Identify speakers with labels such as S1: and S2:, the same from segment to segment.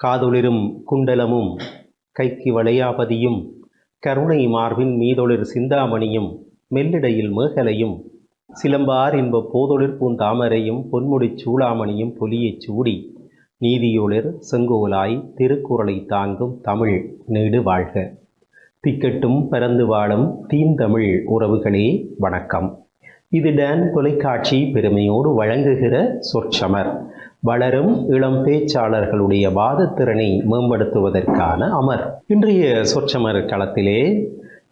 S1: காதொளிரும் குண்டலமும் கைக்கு வளையாபதியும் கருணை மார்பின் மீதொளிர் சிந்தாமணியும் மெல்லிடையில் மேகலையும் சிலம்பார் இன்ப போதொளிர் பூந்தாமரையும் பொன்முடிச் சூளாமணியும் பொலியைச் சூடி நீதியொளிர் செங்கோலாய் திருக்குறளை தாங்கும் தமிழ் நீடு வாழ்க. திக்கட்டும் பரந்து வாழும் தீந்தமிழ் உறவுகளே வணக்கம். இது டான் தொலைக்காட்சி பெருமையோடு வழங்குகிற சொற்சமர். வளரும் இளம் பேச்சாளர்களுடைய வாதத்திறனை மேம்படுத்துவதற்கான அமர். இன்றைய சொற்சமர் களத்திலே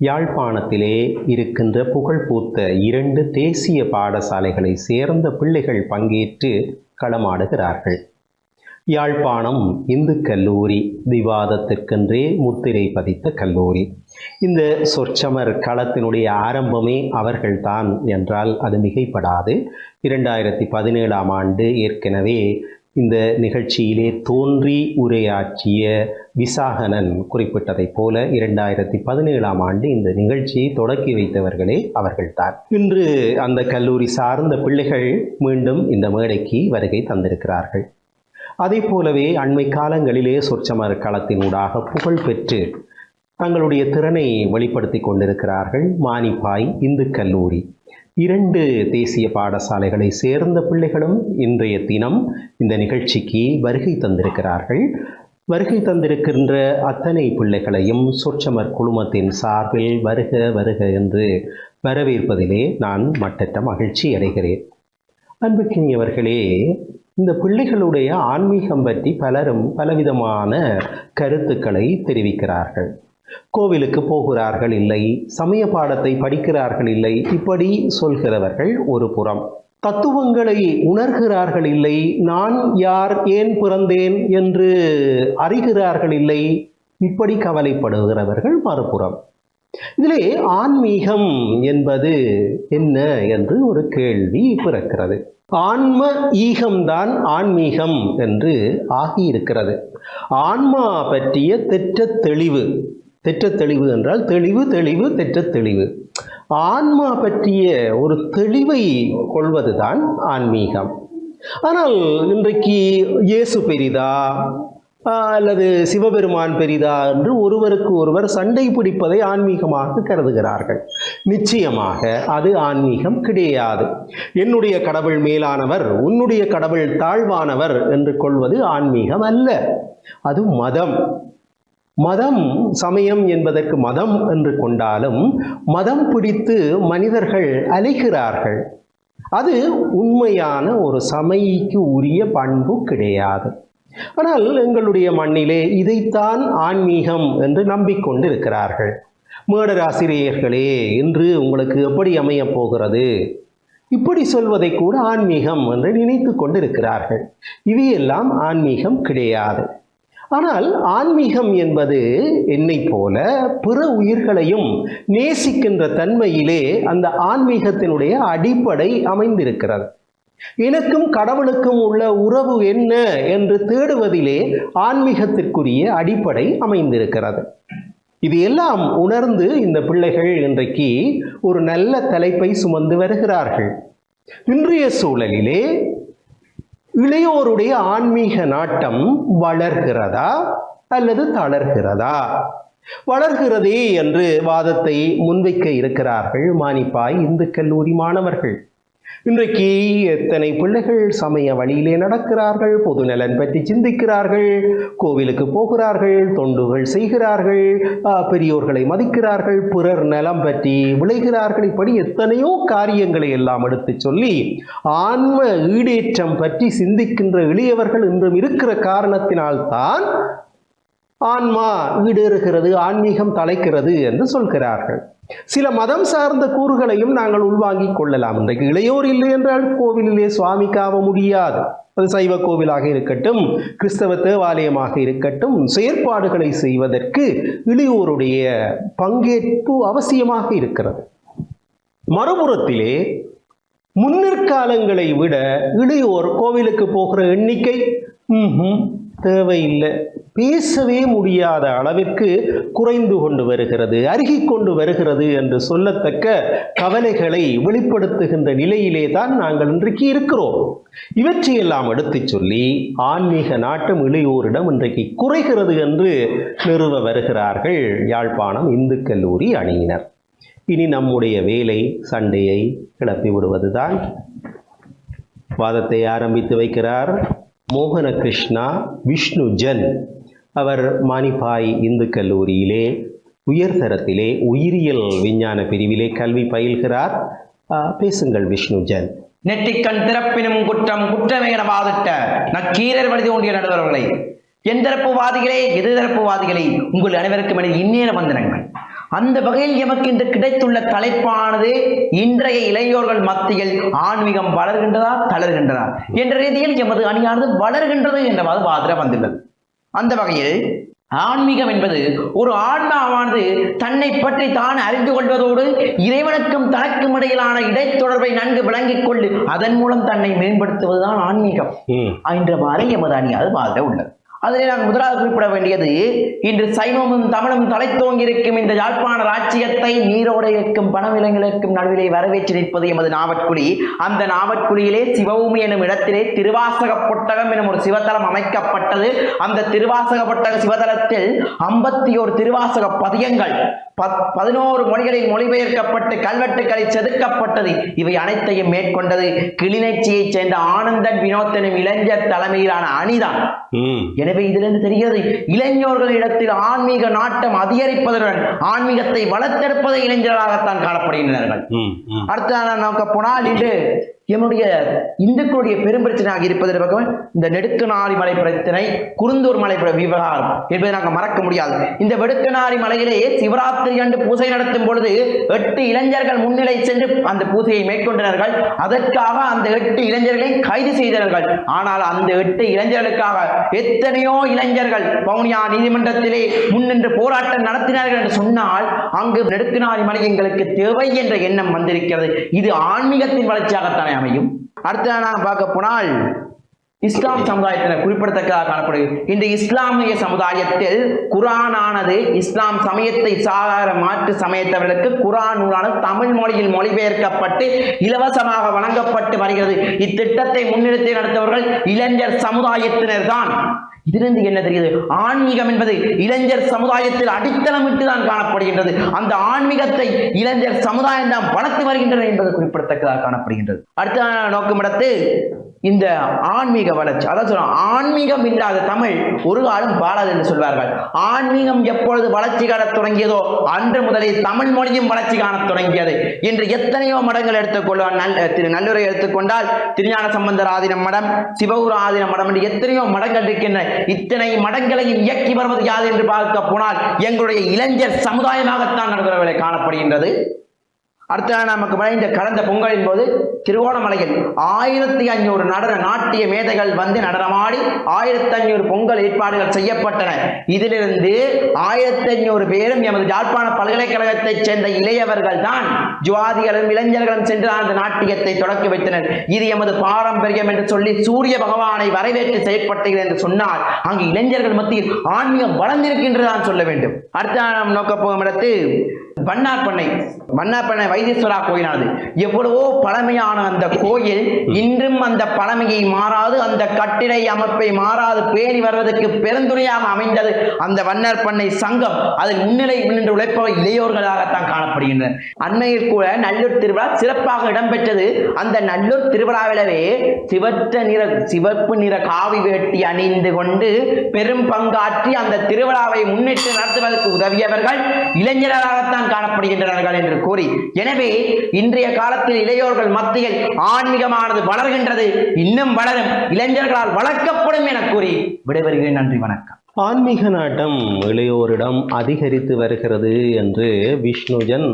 S1: யாழ்ப்பாணத்திலே இருக்கின்ற புகழ்பூத்த 2 தேசிய பாடசாலைகளை சேர்ந்த பிள்ளைகள் பங்கேற்று களமாடுகிறார்கள். யாழ்ப்பாணம் இந்து கல்லூரி விவாதத்திற்கென்றே முத்திரை பதித்த கல்லூரி. இந்த சொற்சமர் களத்தினுடைய ஆரம்பமே அவர்கள்தான் என்றால் அது மிகைப்படாது. 2017ஆம் ஆண்டு ஏற்கனவே இந்த நிகழ்ச்சியிலே தோன்றி உரையாற்றிய விசாகனன் குறிப்பிட்டதைப் போல 2017ஆம் ஆண்டு இந்த நிகழ்ச்சியை தொடக்கி வைத்தவர்களே அவர்கள்தான். இன்று அந்த கல்லூரி சார்ந்த பிள்ளைகள் மீண்டும் இந்த மேடைக்கு வருகை தந்திருக்கிறார்கள். அதே போலவே அண்மை காலங்களிலே சொற்சமர் களத்தினூடாக புகழ் பெற்று தங்களுடைய திறனை வெளிப்படுத்தி கொண்டிருக்கிறார்கள் மானிப்பாய் இந்து கல்லூரி. 2 தேசிய பாடசாலைகளை சேர்ந்த பிள்ளைகளும் இன்றைய தினம் இந்த நிகழ்ச்சிக்கு வருகை தந்திருக்கிறார்கள். வருகை தந்திருக்கின்ற அத்தனை பிள்ளைகளையும் சொற்சமர் குழுமத்தின் சார்பில் வருக வருக என்று வரவேற்பதிலே நான் மட்டற்ற மகிழ்ச்சி அடைகிறேன். அன்புக்கினியவர்களே, இந்த பிள்ளைகளுடைய ஆன்மீகம் பற்றி பலரும் பலவிதமான கருத்துக்களை தெரிவிக்கிறார்கள். கோவிலுக்கு போகிறார்கள் இல்லை, சமய பாடத்தை படிக்கிறார்கள் இல்லை, இப்படி சொல்கிறவர்கள் ஒரு புறம். தத்துவங்களை உணர்கிறார்கள் இல்லை, நான் யார், ஏன் பிறந்தேன் என்று அறிகிறார்கள் இல்லை, இப்படி கவலைப்படுகிறவர்கள் மறுபுறம். இதிலே ஆன்மீகம் என்பது என்ன என்று ஒரு கேள்வி பிறக்கிறது. ஆன்ம ஈகம்தான் ஆன்மீகம் என்று ஆகியிருக்கிறது. ஆன்மா பற்றிய தெற்ற தெளிவு என்றால் தெளிவு தெற்ற தெளிவு. ஆன்மா பற்றிய ஒரு தெளிவை கொள்வதுதான் ஆன்மீகம். ஆனால் இன்றைக்கு இயேசு பெரிதா அல்லது சிவபெருமான் பெரிதா என்று ஒருவருக்கு ஒருவர் சண்டை பிடிப்பதை ஆன்மீகமாக கருதுகிறார்கள். நிச்சயமாக அது ஆன்மீகம் கிடையாது. என்னுடைய கடவுள் மேலானவர், உன்னுடைய கடவுள் தாழ்வானவர் என்று கொள்வது ஆன்மீகம் அல்ல, அது மதம். மதம் சமயம் என்பதற்கு மதம் என்று கொண்டாலும் மதம் பிடித்து மனிதர்கள் அலைகிறார்கள். அது உண்மையான ஒரு சமயிக்கு உரிய பண்பு கிடையாது. ஆனால் எங்களுடைய மண்ணிலே இதைத்தான் ஆன்மீகம் என்று நம்பிக்கொண்டிருக்கிறார்கள். மேடராசிரியர்களே, இன்று உங்களுக்கு எப்படி அமைய போகிறது, இப்படி சொல்வதை கூட ஆன்மீகம் என்று நினைத்து கொண்டிருக்கிறார்கள். இவையெல்லாம் ஆன்மீகம் கிடையாது. ஆனால் ஆன்மீகம் என்பது என்னை போல பிற உயிர்களையும் நேசிக்கின்ற தன்மையிலே அந்த ஆன்மீகத்தினுடைய அடிப்படை அமைந்திருக்கிறது. எனக்கும் கடவுளுக்கும் உள்ள உறவு என்ன என்று தேடுவதிலே ஆன்மீகத்திற்குரிய அடிப்படை அமைந்திருக்கிறது. இது எல்லாம் உணர்ந்து இந்த பிள்ளைகள் இன்றைக்கு ஒரு நல்ல தலைப்பை சுமந்து வருகிறார்கள். இன்றைய சூழலிலே இளையோருடைய ஆன்மீக நாட்டம் வளர்கிறதா அல்லது தளர்கிறதா? வளர்கிறதே என்று வாதத்தை முன்வைக்க இருக்கிறார்கள் மானிப்பாய் இந்து கல்லூரி மாணவர்கள். இன்றைக்கு எத்தனை பிள்ளைகள் சமய வழியிலே நடக்கிறார்கள், பொதுநலன் பற்றி சிந்திக்கிறார்கள், கோவிலுக்கு போகிறார்கள், தொண்டுகள் செய்கிறார்கள், பெரியோர்களை மதிக்கிறார்கள், பிறர் நலம் பற்றி விளைகிறார்கள். இப்படி எத்தனையோ காரியங்களை எல்லாம் எடுத்து சொல்லி ஆன்ம ஈடேற்றம் பற்றி சிந்திக்கின்ற இளையவர்கள் இன்றும் இருக்கிற காரணத்தினால்தான் ஆன்மா ஈடேறுகிறது, ஆன்மீகம் தலைக்கிறது என்று சொல்கிறார்கள். சில மதம் சார்ந்த கூறுகளையும் நாங்கள் உள்வாங்கிக் கொள்ளலாம். இன்றைக்கு இளையோர் இல்லை என்றால் கோவிலிலே சுவாமிக்காக முடியாது. அது சைவ கோவிலாக இருக்கட்டும், கிறிஸ்தவ தேவாலயமாக இருக்கட்டும், செயற்பாடுகளை செய்வதற்கு இளையோருடைய பங்கேற்பு அவசியமாக இருக்கிறது. மறுபுறத்திலே முன்னிற்காலங்களை விட இளையோர் கோவிலுக்கு போகிற எண்ணிக்கை தேவையில்லை, பேசவே முடியாத அளவிற்கு குறைந்து கொண்டு வருகிறது, அருகிக் கொண்டு வருகிறது என்று சொல்லத்தக்க கவலைகளை வெளிப்படுத்துகின்ற நிலையிலே தான் நாங்கள் இன்றைக்கு இருக்கிறோம். இவற்றையெல்லாம் எடுத்துச் சொல்லி ஆன்மீக நாட்டம் இளையோரிடம் இன்றைக்கு குறைகிறது என்று நிறுவ வருகிறார்கள் யாழ்ப்பாணம் இந்து கல்லூரி அணியினர். இனி நம்முடைய வேலை சண்டையை கிளப்பி விடுவதுதான். வாதத்தை ஆரம்பித்து வைக்கிறார் மோகன கிருஷ்ணா விஷ்ணுஜன். அவர் மானிப்பாய் இந்து கல்லூரியிலே உயர்தரத்திலே உயிரியல் விஞ்ஞான பிரிவிலே கல்வி பயில்கிறார். பேசுங்கள் விஷ்ணுஜன்.
S2: நெற்றிக்கண் திறப்பினும் குற்றம் குற்றமே என வாதிட்ட நக்கீரர் வழி தோன்றிய நடுவர்களே, எந்தரப்புவாதிகளே எதிர்தரப்புவாதிகளே, உங்கள் அனைவருக்கும் என இந்நேர வந்தனங்கள். அந்த வகையில் எமக்கு இன்று கிடைத்துள்ள தலைப்பானது இன்றைய இளையோர்கள் மத்தியில் ஆன்மீகம் வளர்கின்றதா தளர்கின்றதா என்ற ரீதியில் எமது அணியானது வளர்கின்றது என்றவாறு வாதிட வந்துள்ளது. அந்த வகையில் ஆன்மீகம் என்பது ஒரு ஆன்மாவானது தன்னை பற்றி தான் அறிந்து கொள்வதோடு இறைவனுக்கும் தனக்கும் இடையிலான இடைத்தொடர்பை நன்கு விளங்கிக் கொண்டு அதன் மூலம் தன்னை மேம்படுத்துவதுதான் ஆன்மீகம் என்றவாறு எமது அணியானது வாதிட உள்ளது. அதில் நான் முதலாவது குறிப்பிட வேண்டியது, இன்று சைவமும் தமிழும் தலைத்தோங்கி இருக்கும் இந்த யாழ்ப்பாண ராஜ்ஜியத்தை நீரோடு இருக்கும் பணவிலங்களுக்கும் நடுவிலே வரவேற்று நிற்பது எமது நாவற்குழி. அந்த நாவற்குழியிலே சிவபூமி எனும் இடத்திலே திருவாசக பொட்டகம் எனும் ஒரு சிவத்தலம் அமைக்கப்பட்டது. அந்த திருவாசக பொட்டக சிவதலத்தில் 51 திருவாசக பதியங்கள் 11 மொழிகளில் மொழிபெயர்க்கப்பட்டு கல்வெட்டுக்களில் செதுக்கப்பட்டது. இவை அனைத்தையும் மேற்கொண்டது கிளிநொச்சியைச் சேர்ந்த ஆனந்தன் வினோத் எனும் இளைஞர் தலைமையிலான அணிதான். எனவே இதிலிருந்து தெரிகிறது, இளைஞர்களிடத்தில் ஆன்மீக நாட்டம் அதிகரிப்பதுடன் ஆன்மீகத்தை வளர்த்தெடுப்பதை இளைஞர்களாகத்தான் காணப்படுகின்றனர். அடுத்த நோக்க போனால் இது என்னுடைய இந்துக்களுடைய பெரும் பிரச்சனையாக இருப்பது பக்கம் இந்த நெடுக்கனாரி மலை பிரச்சனை, குருந்தூர் மலை விவகாரம் என்பதை நாங்கள் மறக்க முடியாது. இந்த வெடுக்கனாரி மலையிலே சிவராத்திரி அன்று பூஜை நடத்தும் பொழுது 8 இளைஞர்கள் முன்னிலை சென்று அந்த பூஜையை மேற்கொண்டனர்கள். அதற்காக அந்த 8 இளைஞர்களை கைது செய்தார்கள். ஆனால் அந்த 8 இளைஞர்களுக்காக எத்தனையோ இளைஞர்கள் வவுனியா நீதிமன்றத்திலே முன்னின்று போராட்டம் நடத்தினார்கள் என்று சொன்னால் அங்கு நெடுக்கனாரி மலை எங்களுக்கு தேவை என்ற எண்ணம் வந்திருக்கிறது. இது ஆன்மீகத்தின் வளர்ச்சியாகத்தானே அமையும். அடுத்த நான் பார்க்க போனால் இஸ்லாம் சமுதாயத்தினர் குறிப்பிடத்தக்கதாக காணப்படுகிறது. இந்த இஸ்லாமிய சமுதாயத்தில் குரானானது இஸ்லாம் சமயத்தை சாதார மாற்று சமயத்தவர்களுக்கு குரான் நூலானது தமிழ் மொழியில் மொழிபெயர்க்கப்பட்டு இலவசமாக வழங்கப்பட்டு வருகிறது. இத்திட்டத்தை முன்னிறுத்தி நடத்துபவர்கள் இளைஞர் சமுதாயத்தினர் தான். இதிலிருந்து என்ன தெரிகிறது, ஆன்மீகம் என்பது இளைஞர் சமுதாயத்தில் அடித்தளமிட்டு தான் காணப்படுகின்றது. அந்த ஆன்மீகத்தை இளைஞர் சமுதாயம் தான் வளர்த்து வருகின்றனர் என்பது குறிப்பிடத்தக்கதாக காணப்படுகின்றது. அடுத்த நோக்கமிடத்து இந்த ஆன்மீக வளர்ச்சி, அதாவது ஆன்மீகம் இல்லாத தமிழ் ஒரு காலம் பாடாது என்று சொல்வார்கள். ஆன்மீகம் எப்பொழுது வளர்ச்சி காணத் தொடங்கியதோ அன்று முதலில் தமிழ் மொழியும் வளர்ச்சி காணத் தொடங்கியது என்று எத்தனையோ மடங்கள் எடுத்துக்கொள்வார். திரு நல்லுரை எடுத்துக்கொண்டால் திருஞான சம்பந்தர் ஆதீனம் மடம், சிவகுரு ஆதீனம் மடம் என்று எத்தனையோ மடங்கள் இருக்கின்றன. இத்தனை மடங்களையும் இயக்கி வருவது யாது என்று பார்க்க போனால் எங்களுடைய இளைஞர் சமுதாயமாகத்தான் நடைபெறவில்லை காணப்படுகின்றது. அடுத்த நமக்கு இந்த கடந்த பொங்கலின் போது திருவோணமலையில் 1500 நடன நாட்டிய மேதைகள் வந்து நடனமாடி 1500 பொங்கல் ஏற்பாடுகள் செய்யப்பட்டன. இதிலிருந்து 1500 பேரும் எமது யாழ்ப்பாண பல்கலைக்கழகத்தைச் சேர்ந்த இளையவர்கள் தான், ஜுவாதிகளும் இளைஞர்களும் சென்று அந்த நாட்டியத்தை தொடக்கி வைத்தனர். இது எமது பாரம்பரியம் என்று சொல்லி சூரிய பகவானை வரவேற்று செயற்பட்டது என்று சொன்னால் அங்கு இளைஞர்கள் மத்தியில் ஆன்மீகம் வளர்ந்திருக்கின்றதான் சொல்ல வேண்டும். அடுத்த நாம் நோக்க போகும் இடத்து வண்ணார்பண்ணை வைத்தீஸ்வரா கோயிலானது எவ்வளவோ பழமையான அந்த கோயில் இன்றும் அந்த பழமையை மாறாது, அந்த கட்டிடை அமைப்பை மாறாது பேணி வருவதற்கு பெருந்துணையாக அமைந்தது அந்த வண்ணார்பண்ணை சங்கம். அதில் முன்னிலை நின்று உழைப்பவர் இளையோர்களாகத்தான் காணப்படுகின்றனர். அண்மையில் கூட நல்லூர் திருவிழா சிறப்பாக இடம்பெற்றது. அந்த நல்லூர் திருவிழாவிலவே சிவப்பு நிற காவி வேட்டி அணிந்து கொண்டு பெரும் பங்காற்றி அந்த திருவிழாவை முன்னிட்டு நடத்துவதற்கு உதவியவர்கள் இளைஞர்களாகத்தான் காணப்படுகின்றனர் என்று கூறி, எனவே இன்றைய காலத்தில் இளையோர்கள் மத்தியில் ஆன்மீகமானது வளர்கின்றது, இன்னும் வளரும், இளைஞர்களால் வளர்க்கப்படும் என கூறி விடைபெறுகிறேன். நன்றி, வணக்கம்.
S1: ஆன்மீக நாட்டம் இளையோரிடம் அதிகரித்து வருகிறது என்று விஷ்ணுஜன்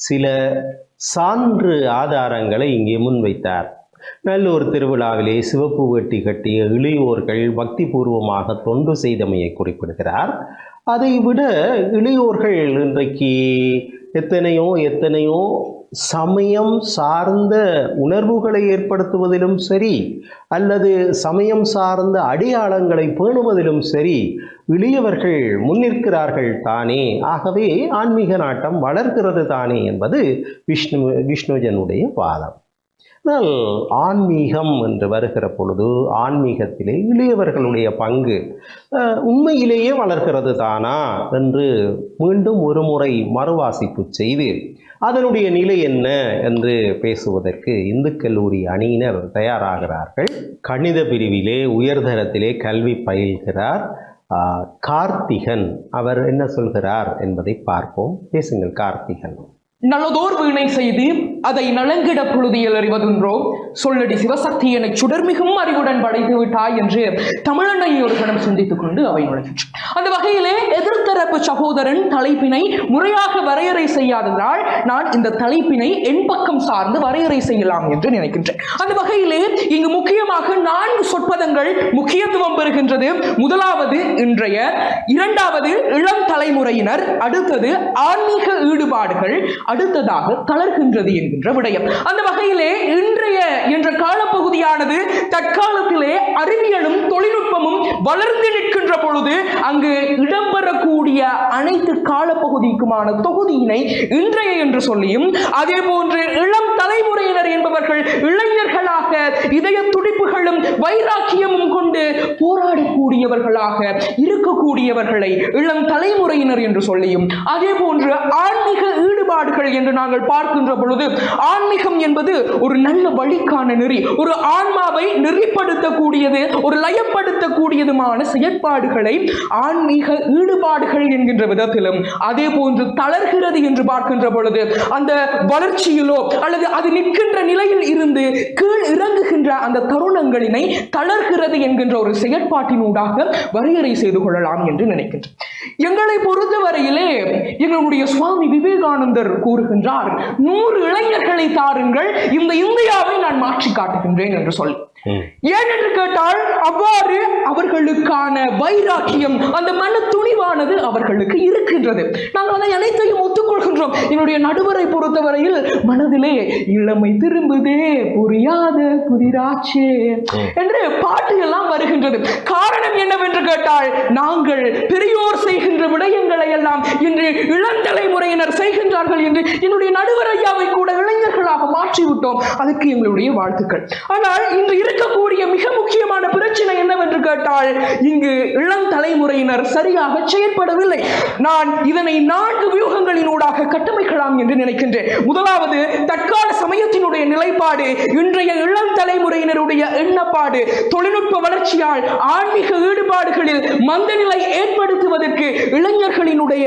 S1: சில சான்று ஆதாரங்களை இங்கே முன்வைத்தார். நல்லூர் திருவிழாவிலே சிவப்பு வேட்டி கட்டிய இளையோர்கள் பக்தி பூர்வமாக தொண்டு செய்தமையை குறிப்பிடுகிறார். அதை விட இளையோர்கள் இன்றைக்கு எத்தனையோ சமயம் சார்ந்த உணர்வுகளை ஏற்படுத்துவதிலும் சரி, அல்லது சமயம் சார்ந்த அடையாளங்களை பேணுவதிலும் சரி எளியவர்கள் முன்னிற்கிறார்கள் தானே. ஆகவே ஆன்மீக நாட்டம் வளர்கிறது தானே என்பது விஷ்ணுஜனுடைய வாதம். ஆனால் ஆன்மீகம் என்று வருகிற பொழுது ஆன்மீகத்திலே இளையவர்களுடைய பங்கு உண்மையிலேயே வளர்கிறது தானா என்று மீண்டும் ஒரு முறை மறுவாசிப்பு செய்து அதனுடைய நிலை என்ன என்று பேசுவதற்கு இந்து கல்லூரி அணியினர் தயாராகிறார்கள். கணித பிரிவிலே உயர்தரத்திலே கல்வி பயில்கிறார் கார்த்திகன். அவர் என்ன சொல்கிறார் என்பதை பார்ப்போம். பேசுங்கள் கார்த்திகன்.
S3: நல்லதோர் வீணை செய்து அதை நலங்கிட புழுதியில் அறிவதென்றோ சொல்லடி சிவசக்தி என சுடர்மிகும் அறிவுடன் படைத்து விட்டாய் என்று தமிழனை ஒரு கணம் சிந்தித்துக் கொண்டு அவை நுழைகின்றன. அந்த வகையிலே எதிர்த்தரப்பு சகோதரன் தலைப்பினை முறையாக வரையறை செய்யாததால் நான் இந்த தலைப்பினை என் பக்கம் சார்ந்து வரையறை செய்யலாம் என்று நினைக்கின்றேன். அந்த வகையிலே இங்கு முக்கியமாக 4 சொற்பதங்கள் முக்கியத்துவம் பெறுகின்றது. முதலாவது இன்றைய, இரண்டாவது இளம் தலைமுறையினர், அடுத்தது ஆன்மீக ஈடுபாடுகள், அடுத்ததாக தளர்கின்றது என்கின்ற விடயம். அந்த வகையிலே இன்றைய என்ற காலப்பகுதியானது தற்காலத்திலே அறிவியலும் தொழில்நுட்பமும் வளர்ந்து நிற்கின்ற பொழுது அங்கு இடம்பெறக்கூடிய அனைத்து காலப்பகுதிக்குமான தொகுதியினை இன்றைய என்று சொல்லியும், அதே போன்று இளம் தலைமுறையினர் என்பவர்கள் இளைஞர்களாக இதய துடிப்புகளும் வைராக்கியமும் கொண்டு போராடக்கூடியவர்களாக இருக்கக்கூடியவர்களை இளம் தலைமுறையினர் என்று சொல்லியும், அதே போன்று ஆன்மீக ஈடுபாடுகள் என்று நாங்கள் பார்க்கின்ற பொழுது ஆன்மீகம் என்பது ஒரு நல்ல வழிக்கான நெறி, ஒரு ஆன்மாவை நெறிப்படுத்தக்கூடியது, ஒரு லயப்படுத்தக்கூடியதுமான செயற்பாடுகளை ஆன்மீக ஈடுபாடுகள் என்கின்ற விதத்திலும், அதே போன்று தளர்கிறது என்று பார்க்கின்ற பொழுது அந்த வளர்ச்சியிலோ அல்லது அது நிற்கின்ற நிலையில் இருந்து கீழ் இறங்குகின்ற அந்த தருணங்களினை தளர்கிறது என்கின்ற ஒரு செயற்பாட்டினூடாக வரையறை செய்து கொள்ளலாம் என்று நினைக்கின்றேன். எங்களை பொறுத்தவரையிலே எங்களுடைய சுவாமி விவேகானந்தர் கூறுகின்றார், 100 இளைஞர்களை தாருங்கள், இந்த இந்தியாவை நான் மாற்றி காட்டுகின்றேன் என்று சொல்லி. ஏன் என்று கேட்டால் அவ்வாறு அவர்களுக்கான வைராக்கியம், அந்த மன துணிவானது அவர்களுக்கு இருக்கின்றது. நாங்கள் அதை அனைத்தையும் ஒத்துக்கொள்கின்றோம். என்னுடைய நடுவரை பொறுத்தவரையில் மனதிலே இளமை திரும்புதே புரியாத புதிராச்சே என்று பாட்டு எல்லாம் வருகின்றது. காரணம் என்னவென்று கேட்டால் நாங்கள் பெரியோர் செய்கின்ற விடயங்களை எல்லாம் இன்று இளந்தலைமுறையினர் செய்கின்றார்கள் என்று என்னுடைய நடுவர் ஐயாவை கூட இளைஞர்களாக மாற்றிவிட்டோம். அதுக்கு எங்களுடைய வாழ்த்துக்கள். ஆனால் இன்று இருக்கக்கூடிய மிக முக்கியமான பிரச்சனை என்னவென்று கேட்டால் இங்கு இளம் தலைமுறையினர் சரியாக செயற்படவில்லை. நான் இதனை 4 வியூகங்களினூடாக கட்டமைக்கலாம் என்று நினைக்கின்றேன். முதலாவது, தற்கால சமயத்தினுடைய நிலைப்பாடு, இன்றைய இளம் தலைமுறையினருடைய எண்ணப்பாடு, தொழில்நுட்ப வளர்ச்சியால் ஆன்மீக ஈடுபாடுகளில் மந்தநிலை ஏற்படுத்துவதற்கு இளைஞர்களினுடைய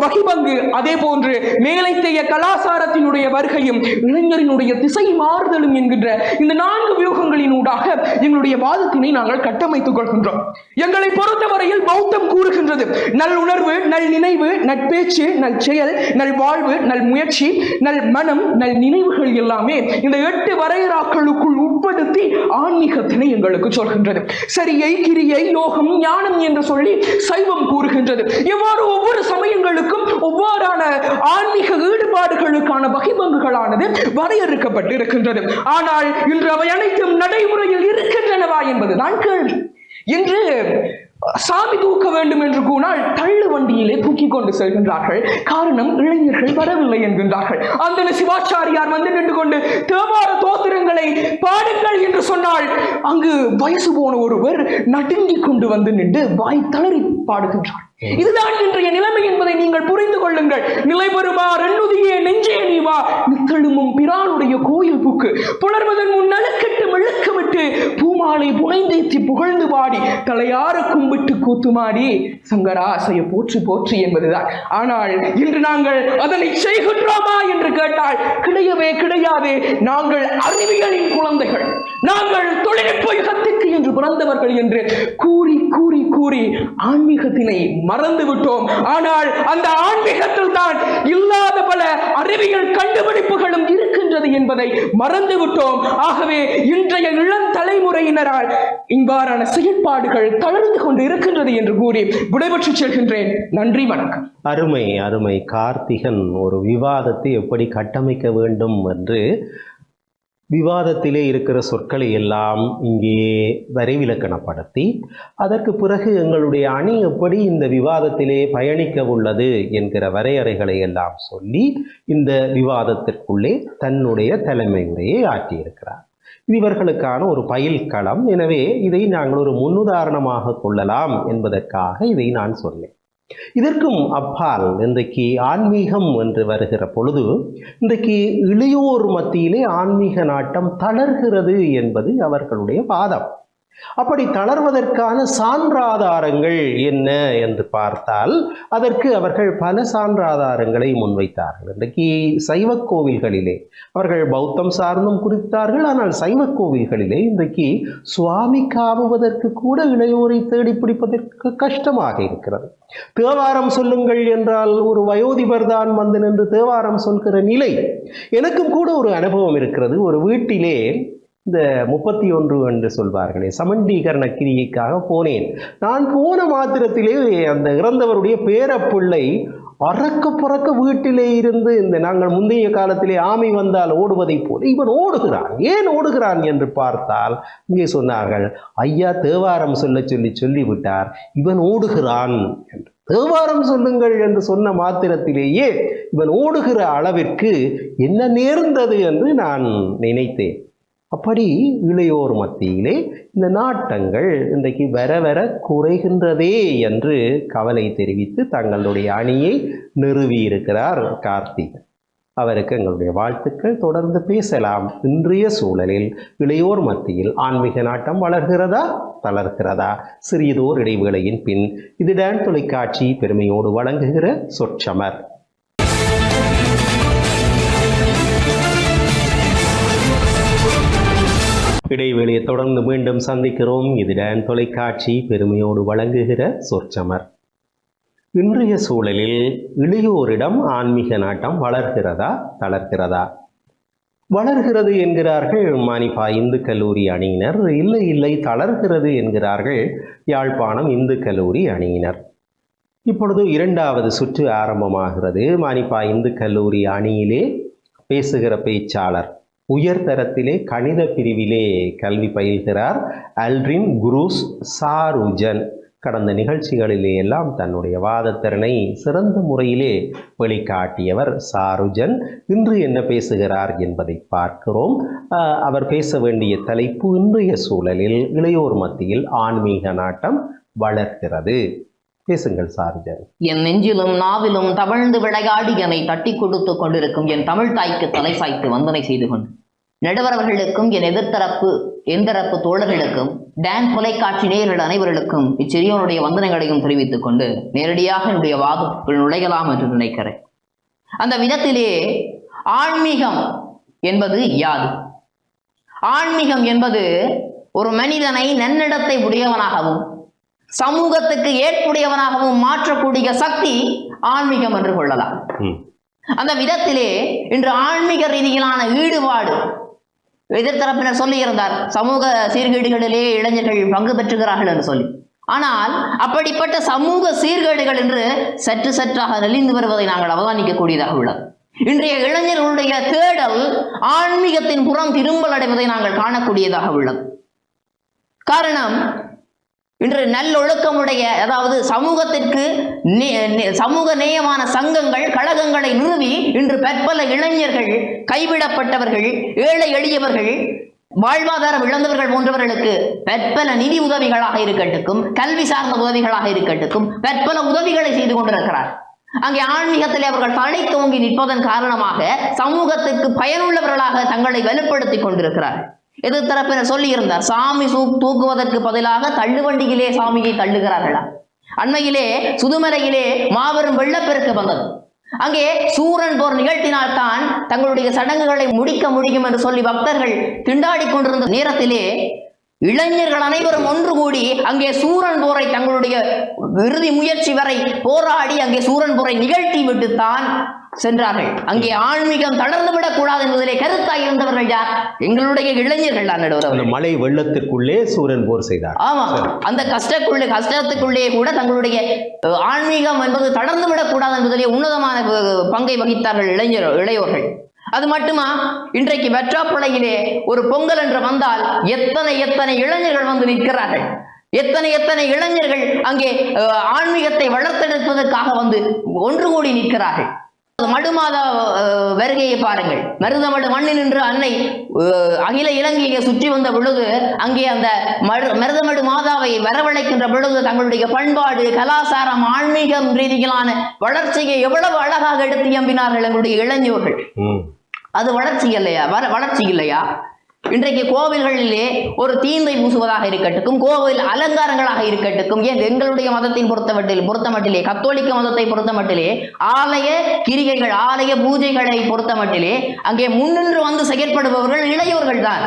S3: வகிபங்கு, அதே போன்று மேலைத்தைய கலாச்சாரத்தினுடைய வருகையும் இளைஞரினுடைய திசை மாறுதலும் என்கின்ற இந்த 4 வியூகங்களினூடாக எங்களுடைய வாதத்தினை நாங்கள் கட்டமைத்துக் கொள்கின்றோம். எங்களை பொறுத்தவரையில் பௌத்தம் கூறுகின்றது, நல் உணர்வு, நல் நினைவு, நற்பேச்சு, நல் செயல், நல் வாழ்வு, நல் முயற்சி, நல் மனம், நல் நினைவுகள் எல்லாமே இந்த 8 வரையறாக்களுக்குள் உட்படுத்தி ஆன்மீகத்தினை எங்களுக்கு சொல்கின்றது. சரியை, கிரியை, யோகம், ஞானம் என்று சொல்லி சைவம் கூறுகின்றது. எவ்வாறு ஒவ்வொரு சமயங்களுக்கும் ஒவ்வாறான ஆன்மீக ஈடுபாடுகளுக்கான வகைபங்குகளானது வரையறுக்கப்பட்டு இருக்கின்றது. ஆனால் இன்று அவை அனைத்தும் நடைமுறையில் இருக்கின்றனவா என்பதுதான் கேள்வி. இன்று சாமி தூக்க வேண்டும் என்று கூறினால் தள்ளு வண்டியிலே தூக்கி கொண்டு செல்கின்றார்கள். காரணம், இளைஞர்கள் வரவில்லை என்கின்றார்கள். அந்த சிவாச்சாரியார் வந்து நின்று கொண்டு தேவார தோத்திரங்களை பாடுங்கள் என்று சொன்னால் அங்கு வயசு போன ஒருவர் நடுங்கிக் கொண்டு வந்து நின்று வாய் தளறி பாடுகின்றார். இதுதான் இன்றைய நிலைமை என்பதை நீங்கள் புரிந்து கொள்ளுங்கள். நிலை பெறுமா ரெண்ணுதியே நெஞ்சே நீவா நித்தழுமும் பிரானுடைய கோயில் புக்கு புலர்வதன் முன் நலுக்கிட்டு மெழுக்கமிட்டு பூமாலை புனைந்தேத்தி புகழ்ந்து பாடி தலையார கும்பிட்டு கூத்துமாடி சங்கராசைய போற்றி போற்றி என்பதுதான். ஆனால் இன்று நாங்கள் அதனை செய்கின்றோமா என்று கேட்டால் கிடையவே கிடையாது. நாங்கள் அறிவியலின் குழந்தைகள், நாங்கள் தொழில்நுட்ப யுகத்திற்கு என்று பிறந்தவர்கள் என்று கூறி கூறி கூறி ஆன்மீகத்தினை மறந்து விட்டோம். ஆனால் அந்த ஆன்மீகத்தில் தான் இல்லாத பல அறிவியல் கண்டுபிடிப்புகளும் இருக்கின்றது என்பதை மறந்து விட்டோம். ஆகவே இன்றைய இளம் தலைமுறையினரால் இவ்வாறான செயல்பாடுகள் தளர்ந்து கொண்டு இருக்கின்றது என்று கூறி விடைபெற்று செல்கின்றேன். நன்றி, வணக்கம்.
S1: அருமை அருமை. கார்த்திகன் ஒரு விவாதத்தை எப்படி கட்டமைக்க வேண்டும் என்று விவாதத்திலே இருக்கிற சொற்களை எல்லாம் இங்கே வரைவிலக்கணப்படுத்தி, அதற்கு பிறகு எங்களுடைய அணி எப்படி இந்த விவாதத்திலே பயணிக்க உள்ளது என்கிற வரையறைகளை எல்லாம் சொல்லி இந்த விவாதத்திற்குள்ளே தன்னுடைய தலைமை உரையை ஆற்றியிருக்கிறார். இது இவர்களுக்கான ஒரு பயில் களம். எனவே இதை நாங்கள் ஒரு முன்னுதாரணமாக கொள்ளலாம் என்பதற்காக இதை நான் சொன்னேன். இதற்கும் அப்பால் இன்றைக்கு ஆன்மீகம் என்று வருகிற பொழுது இன்றைக்கு இளையோர் மத்தியிலே ஆன்மீக நாட்டம் தளர்கிறது என்பது அவர்களுடைய வாதம். அப்படி தளர்வதற்கான சான்றாதாரங்கள் என்ன என்று பார்த்தால் அதற்கு அவர்கள் பல சான்றாதாரங்களை முன்வைத்தார்கள். இன்றைக்கு சைவ கோவில்களிலே அவர்கள் பௌத்தம் சார்ந்தும் குறித்தார்கள். ஆனால் சைவ கோவில்களிலே இன்றைக்கு சுவாமி காவுவதற்கு கூட இளையோரை தேடி பிடிப்பதற்கு கஷ்டமாக இருக்கிறது. தேவாரம் சொல்லுங்கள் என்றால் ஒரு வயோதிபர் தான் வந்து நின்று தேவாரம் சொல்கிற நிலை. எனக்கும் கூட ஒரு அனுபவம் இருக்கிறது. ஒரு வீட்டிலே இந்த 31 என்று சொல்வார்களே சமண்டீகரண கிரியைக்காக போனேன். நான் போன மாத்திரத்திலே அந்த இறந்தவருடைய பேரப்பிள்ளை அறக்க புறக்க வீட்டிலே இருந்து இந்த நாங்கள் முந்தைய காலத்திலே ஆமை வந்தால் ஓடுவதை போல இவன் ஓடுகிறான். ஏன் ஓடுகிறான் என்று பார்த்தால் இங்கே சொன்னார்கள், ஐயா தேவாரம் சொல்லிவிட்டார், இவன் ஓடுகிறான் என்று. தேவாரம் சொல்லுங்கள் என்று சொன்ன மாத்திரத்திலேயே இவன் ஓடுகிற அளவிற்கு என்ன நேர்ந்தது என்று நான் நினைத்தேன். அப்படி இளையோர் மத்தியிலே இந்த நாட்டங்கள் இன்றைக்கு வர வர குறைகின்றதே என்று கவலை தெரிவித்து தங்களுடைய அணியை நிறுவியிருக்கிறார் கார்த்திகன். அவருக்கு எங்களுடைய வாழ்த்துக்கள். தொடர்ந்து பேசலாம். இன்றைய சூழலில் இளையோர் மத்தியில் ஆன்மீக நாட்டம் வளர்கிறதா தளர்கிறதா? சிறியதோர் இடைவேளையின் பின் இது டான் தொலைக்காட்சி பெருமையோடு வழங்குகிற சொற்றமர். இடைவேளையை தொடர்ந்து மீண்டும் சந்திக்கிறோம். இது டான் தொலைக்காட்சி பெருமையோடு வழங்குகிற சொற்சமர். இன்றைய சூழலில் இளையோரிடம் ஆன்மீக நாட்டம் வளர்கிறதா தளர்கிறதா? வளர்கிறது என்கிறார்கள் மானிப்பா இந்து கல்லூரி அணியினர். இல்லை தளர்கிறது என்கிறார்கள் யாழ்ப்பாணம் இந்து கல்லூரி அணியினர். இப்பொழுது இரண்டாவது சுற்று ஆரம்பமாகிறது. மானிப்பா இந்து கல்லூரி அணியிலே பேசுகிற பேச்சாளர் உயர்தரத்திலே கணித பிரிவிலே கல்வி பயில்கிறார் அல்ரின் குரூஸ் சாருஜன். கடந்த நிகழ்ச்சிகளிலே எல்லாம் தன்னுடைய வாதத்திறனை சிறந்த முறையிலே வெளிக்காட்டியவர் சாருஜன். இன்று என்ன பேசுகிறார் என்பதை பார்க்கிறோம். அவர் பேச வேண்டிய தலைப்பு இன்றைய சூழலில் இளையோர் மத்தியில் ஆன்மீக நாட்டம் வளர்கிறது. பேசுங்கள் சாருஜன்.
S4: என் நெஞ்சிலும் நாவிலும் தவழ்ந்து விளையாடி என்னை தட்டி கொடுத்து கொண்டிருக்கும் என் தமிழ் தாய்க்கு தலை சாய்த்து வந்தனை செய்து கொண்டு நடுவரவர்களுக்கும் என் எந்தரப்பு தோழர்களுக்கும் டான் தொலைக்காட்சி நேயர்கள் அனைவர்களுக்கும் இச்சிறியோனுடைய வந்தனைகளையும் தெரிவித்துக் கொண்டு நேரடியாக என்னுடைய வாதத்துக்குள் நுழையலாம் என்று நினைக்கிறேன். அந்த விதத்திலே ஆன்மீகம் என்பது யாது? ஆன்மீகம் என்பது ஒரு மனிதனை நன்னடத்தை உடையவனாகவும் சமூகத்துக்கு ஏற்புடையவனாகவும் மாற்றக்கூடிய சக்தி ஆன்மீகம் என்று கொள்ளலாம். அந்த விதத்திலே இன்று ஆன்மீக ரீதியிலான ஈடுபாடு எதிர்த்தரப்பினர் சொல்லி இருந்தார், சமூக சீர்கேடுகளிலே இளைஞர்கள் பங்கு பெற்றுகிறார்கள் என்று சொல்லி. ஆனால் அப்படிப்பட்ட சமூக சீர்கேடுகள் என்று சற்று சற்றாக நெளிந்து வருவதை நாங்கள் அவதானிக்கக்கூடியதாக உள்ளது. இன்றைய இளைஞர்களுடைய தேடல் ஆன்மீகத்தின் புறம் திரும்பல் அடைவதை நாங்கள் காணக்கூடியதாக உள்ளது. காரணம், இன்று நல்லொழுக்கமுடைய அதாவது சமூகத்திற்கு சமூக நேயமான சங்கங்கள் கழகங்களை நிறுவி இன்று பற்பல இளைஞர்கள் கைவிடப்பட்டவர்கள் ஏழை எளியவர்கள் வாழ்வாதாரம் இழந்தவர்கள் போன்றவர்களுக்கு பற்பல நிதி உதவிகளாக இருக்கட்டும் கல்வி சார்ந்த உதவிகளாக இருக்கட்டும் பற்பல உதவிகளை செய்து கொண்டிருக்கிறார். அங்கே ஆன்மீகத்திலே அவர்கள் தலை தோங்கி நிற்பதன் காரணமாக சமூகத்துக்கு பயனுள்ளவர்களாக தங்களை வலுப்படுத்திக் கொண்டிருக்கிறார். எதிர்த்தரப்பினர் சொல்லி இருந்தார், சாமி தூக்குவதற்கு பதிலாக தள்ளுவண்டியிலே சாமியை தள்ளுகிறார்களா? அண்மையிலே சுதுமலையிலே மாபெரும் வெள்ளப்பெருக்கு வந்தது. அங்கே சூரன் போர் நிகழ்த்தினால்தான் தங்களுடைய சடங்குகளை முடிக்க முடியும் என்று சொல்லி பக்தர்கள் திண்டாடி கொண்டிருந்த நேரத்திலே இளைஞர்கள் அனைவரும் ஒன்று கூடி அங்கே சூரன் போரை தங்களுடைய இறுதி முயற்சி வரை போராடி அங்கே சூரன் போரை நிகழ்த்தி விட்டுத்தான் சென்றார்கள். அங்கே ஆன்மீகம் தளர்ந்து விடக்கூடாது என்பதிலே கருத்து கருத்தாய் இருந்தவர்கள் யார்? எங்களுடைய இளைஞர்கள் தான் நடுவர்.
S1: அந்த மழை வெள்ளத்திற்குள்ளே சூரன் போர் செய்தார்.
S4: ஆமா, அந்த கஷ்டத்துக்குள்ளே கூட தங்களுடைய ஆன்மீகம் என்பது தளர்ந்து விடக்கூடாது என்பதிலே உன்னதமான பங்கை வகித்தார்கள் இளையோர்கள். அது மட்டுமா, இன்றைக்கு வெற்றாப்பளையிலே ஒரு பொங்கல் என்று வந்தால் எத்தனை இளைஞர்கள் வந்து நிற்கிறார்கள். எத்தனை இளைஞர்கள் அங்கே ஆன்மீகத்தை வளர்த்தெடுப்பதற்காக வந்து ஒன்று கூடி நிற்கிறார்கள். மடுமாதா வருகையை பாருங்கள். மருதமடு மண்ணில் நின்று அன்னை அகில இலங்கையை சுற்றி வந்த பொழுது அங்கே அந்த மருதமடு மாதாவை வரவழைக்கின்ற பொழுது தங்களுடைய பண்பாடு, கலாச்சாரம், ஆன்மீகம் ரீதியிலான வளர்ச்சியை எவ்வளவு அழகாக எடுத்து எம்பினார்கள் எங்களுடைய இளைஞர்கள். அது வளர்ச்சி இல்லையா? இன்றைக்கு கோவில்களிலே ஒரு தீந்தை பூசுவதாக இருக்கட்டும், கோவில் அலங்காரங்களாக இருக்கட்டும், ஏன் எங்களுடைய மதத்தின் பொறுத்தமட்டிலே கத்தோலிக்க மதத்தை பொறுத்தமட்டிலே ஆலய கிரிகைகள், ஆலய பூஜைகளை பொறுத்தமட்டிலே அங்கே முன்னின்று வந்து செயற்படுபவர்கள் இளையோர்கள் தான்.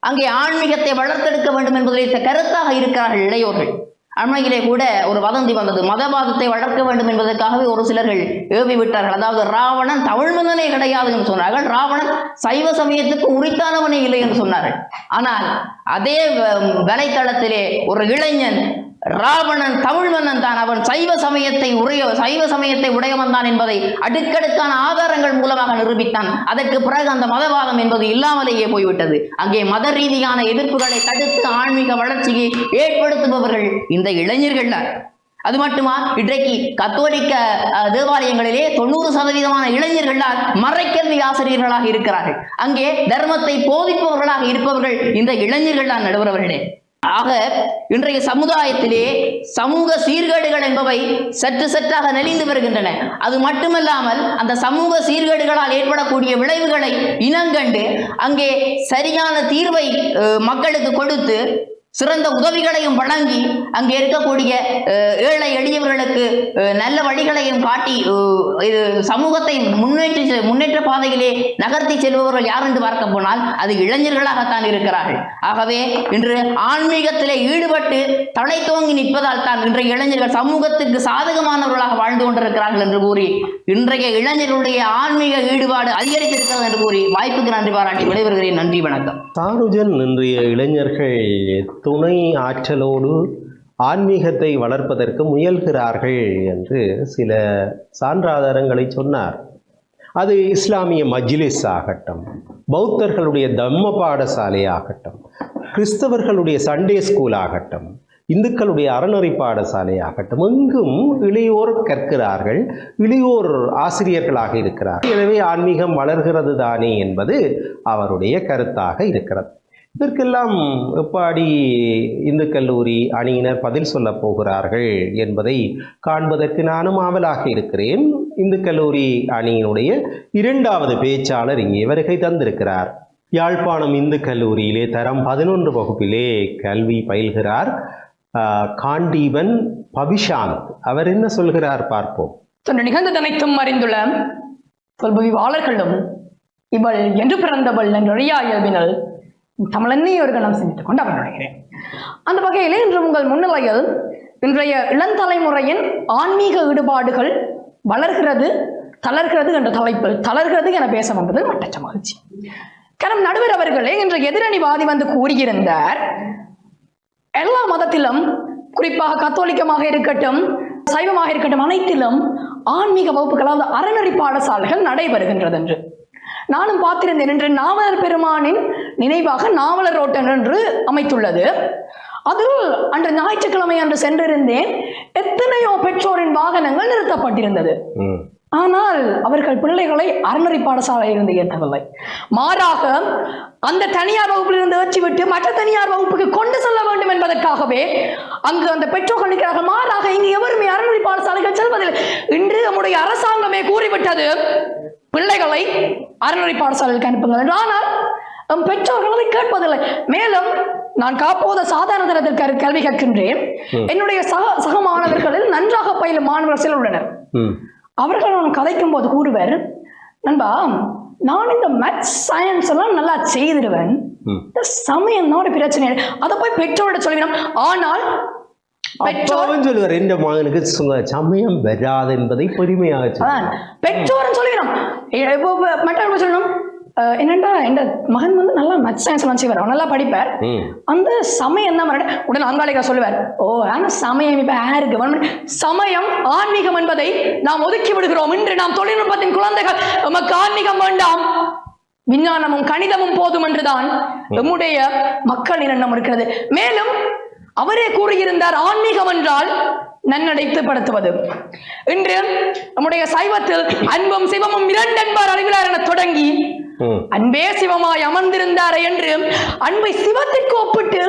S4: அங்கே ஆன்மீகத்தை வளர்த்தெடுக்க வேண்டும் என்பதிலே கருத்தாக இருக்கிறார்கள் இளையோர்கள். அண்மையிலே கூட ஒரு வதந்தி வந்தது, மதவாதத்தை வளர்க்க வேண்டும் என்பதற்காகவே ஒரு சிலர்கள் ஏவி விட்டார்கள். அதாவது ராவணன் தமிழ் மன்னனே கிடையாது என்று சொன்னார்கள், ராவணன் சைவ சமயத்துக்கு உரித்தானவனே இல்லை என்று சொன்னார்கள். ஆனால் அதே வலைத்தளத்திலே ஒரு இளைஞன் ராவணன் தமிழ் மன்னன் தான், அவன் சைவ சமயத்தை உடையவன் தான் என்பதை அடுக்கடுக்கான ஆதாரங்கள் மூலமாக நிரூபித்தான். அதற்கு பிறகு அந்த மதவாதம் என்பது இல்லாமலேயே போய்விட்டது. அங்கே மத ரீதியான எதிர்ப்புகளை தடுத்து ஆன்மீக வளர்ச்சியை ஏற்படுத்துபவர்கள் இந்த இளைஞர்கள் தான். அது மட்டுமா, இன்றைக்கு கத்தோலிக்க தேவாலயங்களிலே 90% இளைஞர்கள் தான் மறைக்கல்வி ஆசிரியர்களாக இருக்கிறார்கள். அங்கே தர்மத்தை போதிப்பவர்களாக இருப்பவர்கள் இந்த இளைஞர்கள் தான் நடுவர்களே. ஆக இன்றைய சமுதாயத்திலே சமூக சீர்கேடுகள் என்பவை சற்றாக நெளிந்து வருகின்றன. அது மட்டுமல்லாமல் அந்த சமூக சீர்கேடுகளால் ஏற்படக்கூடிய விளைவுகளை இனங்கண்டு அங்கே சரியான தீர்வை மக்களுக்கு கொடுத்து சிறந்த உதவிகளையும் வழங்கி அங்கே இருக்கக்கூடிய ஏழை எளியவர்களுக்கு நல்ல வழிகளையும் காட்டி சமூகத்தை முன்னேற்ற பாதையிலே நகர்த்தி செல்பவர்கள் யார் என்று பார்க்க போனால் அது இளைஞர்களாகத்தான் இருக்கிறார்கள். ஆகவே இன்று ஆன்மீகத்திலே ஈடுபட்டு தலை தோங்கி நிற்பதால் தான் இன்றைய இளைஞர்கள் சமூகத்துக்கு சாதகமானவர்களாக வாழ்ந்து கொண்டிருக்கிறார்கள் என்று கூறி இன்றைய இளைஞர்களுடைய ஆன்மீக ஈடுபாடு அதிகரித்திருக்கிறது என்று கூறி வாய்ப்புக்கு நன்றி பாராட்டி விடைபெறுகிறேன். நன்றி, வணக்கம்.
S1: சாருஜன், இன்றைய இளைஞர்கள் துணை ஆற்றலோடு ஆன்மீகத்தை வளர்ப்பதற்கு முயல்கிறார்கள் என்று சில சான்றாதாரங்களை சொன்னார். அது இஸ்லாமிய மஜ்லிஸ் ஆகட்டும், பௌத்தர்களுடைய தம்ம பாடசாலை ஆகட்டும், கிறிஸ்தவர்களுடைய சண்டே ஸ்கூல் ஆகட்டும், இந்துக்களுடைய அறநெறி பாடசாலை ஆகட்டும், எங்கும் இளையோர் கற்கிறார்கள், இளையோர் ஆசிரியர்களாக இருக்கிறார்கள். எனவே ஆன்மீகம் வளர்கிறது தானே என்பது அவருடைய கருத்தாக இருக்கிறது. இதற்கெல்லாம் எப்படி இந்து கல்லூரி அணியினர் பதில் சொல்ல போகிறார்கள் என்பதை காண்பதற்கு நானும் ஆவலாக இருக்கிறேன். இந்து கல்லூரி அணியினுடைய 2வது பேச்சாளர் இங்கே வருகை தந்திருக்கிறார். யாழ்ப்பாணம் இந்து கல்லூரியிலே தரம் 11 வகுப்பிலே கல்வி பயில்கிறார் காண்டீபன் பவிஷாந்த். அவர் என்ன சொல்கிறார் பார்ப்போம்.
S3: நிகழ்ந்ததனைத்தும் அறிந்துள்ள சொல்பவிவாளர்களும் இவள் என்று பிறந்தவள் நன்றியா இயல்பினல் தமிழன்னை ஒரு கணம் சிந்தித்துக் கொண்டு அவர் நுழைகிறேன். அந்த வகையிலே இன்று உங்கள் முன்னிலையில் இன்றைய இளந்தலைமுறையின் ஆன்மீக ஈடுபாடுகள் வளர்கிறது தளர்கிறது என்ற தலைப்பில் தளர்கிறது என பேச வந்தது மட்டற்ற மகிழ்ச்சி. கரம் நடுவர் அவர்களே இன்று எதிரணிவாதி வந்து கூறியிருந்தார், எல்லா மதத்திலும் குறிப்பாக கத்தோலிக்கமாக இருக்கட்டும் சைவமாக இருக்கட்டும் அனைத்திலும் ஆன்மீக வகுப்புகள், அதாவது அறநெறி பாடசாலைகள் நடைபெறுகின்றது என்று. நானும் பார்த்திருந்தேன். என்று நாவலர் பெருமானின் நினைவாக நாவலர் ரோட்டன் என்று அமைத்துள்ளது. அதில் அன்று ஞாயிற்றுக்கிழமை அன்று சென்றிருந்தேன். எத்தனையோ பெற்றோரின் வாகனங்கள் நிறுத்தப்பட்டிருந்தது. ஆனால் அவர்கள் பிள்ளைகளை அறநெறி பாடசாலையிலிருந்து ஏற்றவில்லை. மாறாக அந்த தனியார் வகுப்பிலிருந்து ஏற்றிவிட்டு மற்ற தனியார் வகுப்புக்கு கொண்டு செல்ல வேண்டும் என்பதற்காகவே அங்கு அந்த பெற்றோர்கள் நிற்கிறார்கள். மாறாக இங்கு எவருமே அறநெறி பாடசாலைகள் செல்வதில்லை. இன்று நம்முடைய அரசாங்கமே கூறிவிட்டது, பிள்ளைகளை அறநெறி பாடசாலைக்கு அனுப்புங்கள் என்று. ஆனால் பெற்றோர்கள் அதை கேட்பதில்லை. மேலும் நான் காப்போத சாதாரண தரத்தில் கல்வி கற்கின்றேன். என்னுடைய சக மாணவர்களில் நன்றாக பயிலும் மாணவர்கள் சிலர் உள்ளனர். அவர்கள் நான் கதைக்கும் போது கூறுவர், நண்பா நான் இந்த மேத்ஸ் சயின்ஸ் எல்லாம் நல்லா செய்திருவேன், இந்த சமயம் தான் ஒரு பிரச்சனை, அதை போய் பெற்றோரிட சொல்லிவிடும். ஆனால்
S1: பெற்றோரும் சொல்லுவார், எந்த மகனுக்கு சமயம் வராது என்பதை பெருமையாக
S3: பெற்றோரும் சொல்லிவிடும். மற்றவர்கள் சொல்லணும்,
S5: என்னண்டா என் மகன் வந்து நல்லா மேத்ஸ் சயின்ஸ் எல்லாம் செய்வார், அவர் நல்லா படிப்பார். அந்த சமயம் தான் உடனே அங்காளிகா சொல்லுவார், ஓ ஆனா சமயம் இப்ப யாருக்கு சமயம் ஆன்மீகம் என்பதை நாம் ஒதுக்கி விடுகிறோம். இன்று நாம் தொழில்நுட்பத்தின் குழந்தைகள், நமக்கு ஆன்மீகம் வேண்டாம், விஞ்ஞானமும் கணிதமும் போதும் என்றுதான் நம்முடைய மக்களின் எண்ணம் இருக்கிறது. மேலும் அவரே கூறியிருந்தார், ஆன்மீகம் என்றால் நன்னடைத்துப்படுத்துவது. இன்று நம்முடைய சைவத்தில் அன்பும் சிவமும் இரண்டென்பார் அறிவிலார் என தொடங்கி அன்பே சிவமாய் அமர்ந்திருந்தார் என்று அன்பை சிவத்திற்கு ஒப்பிட்டு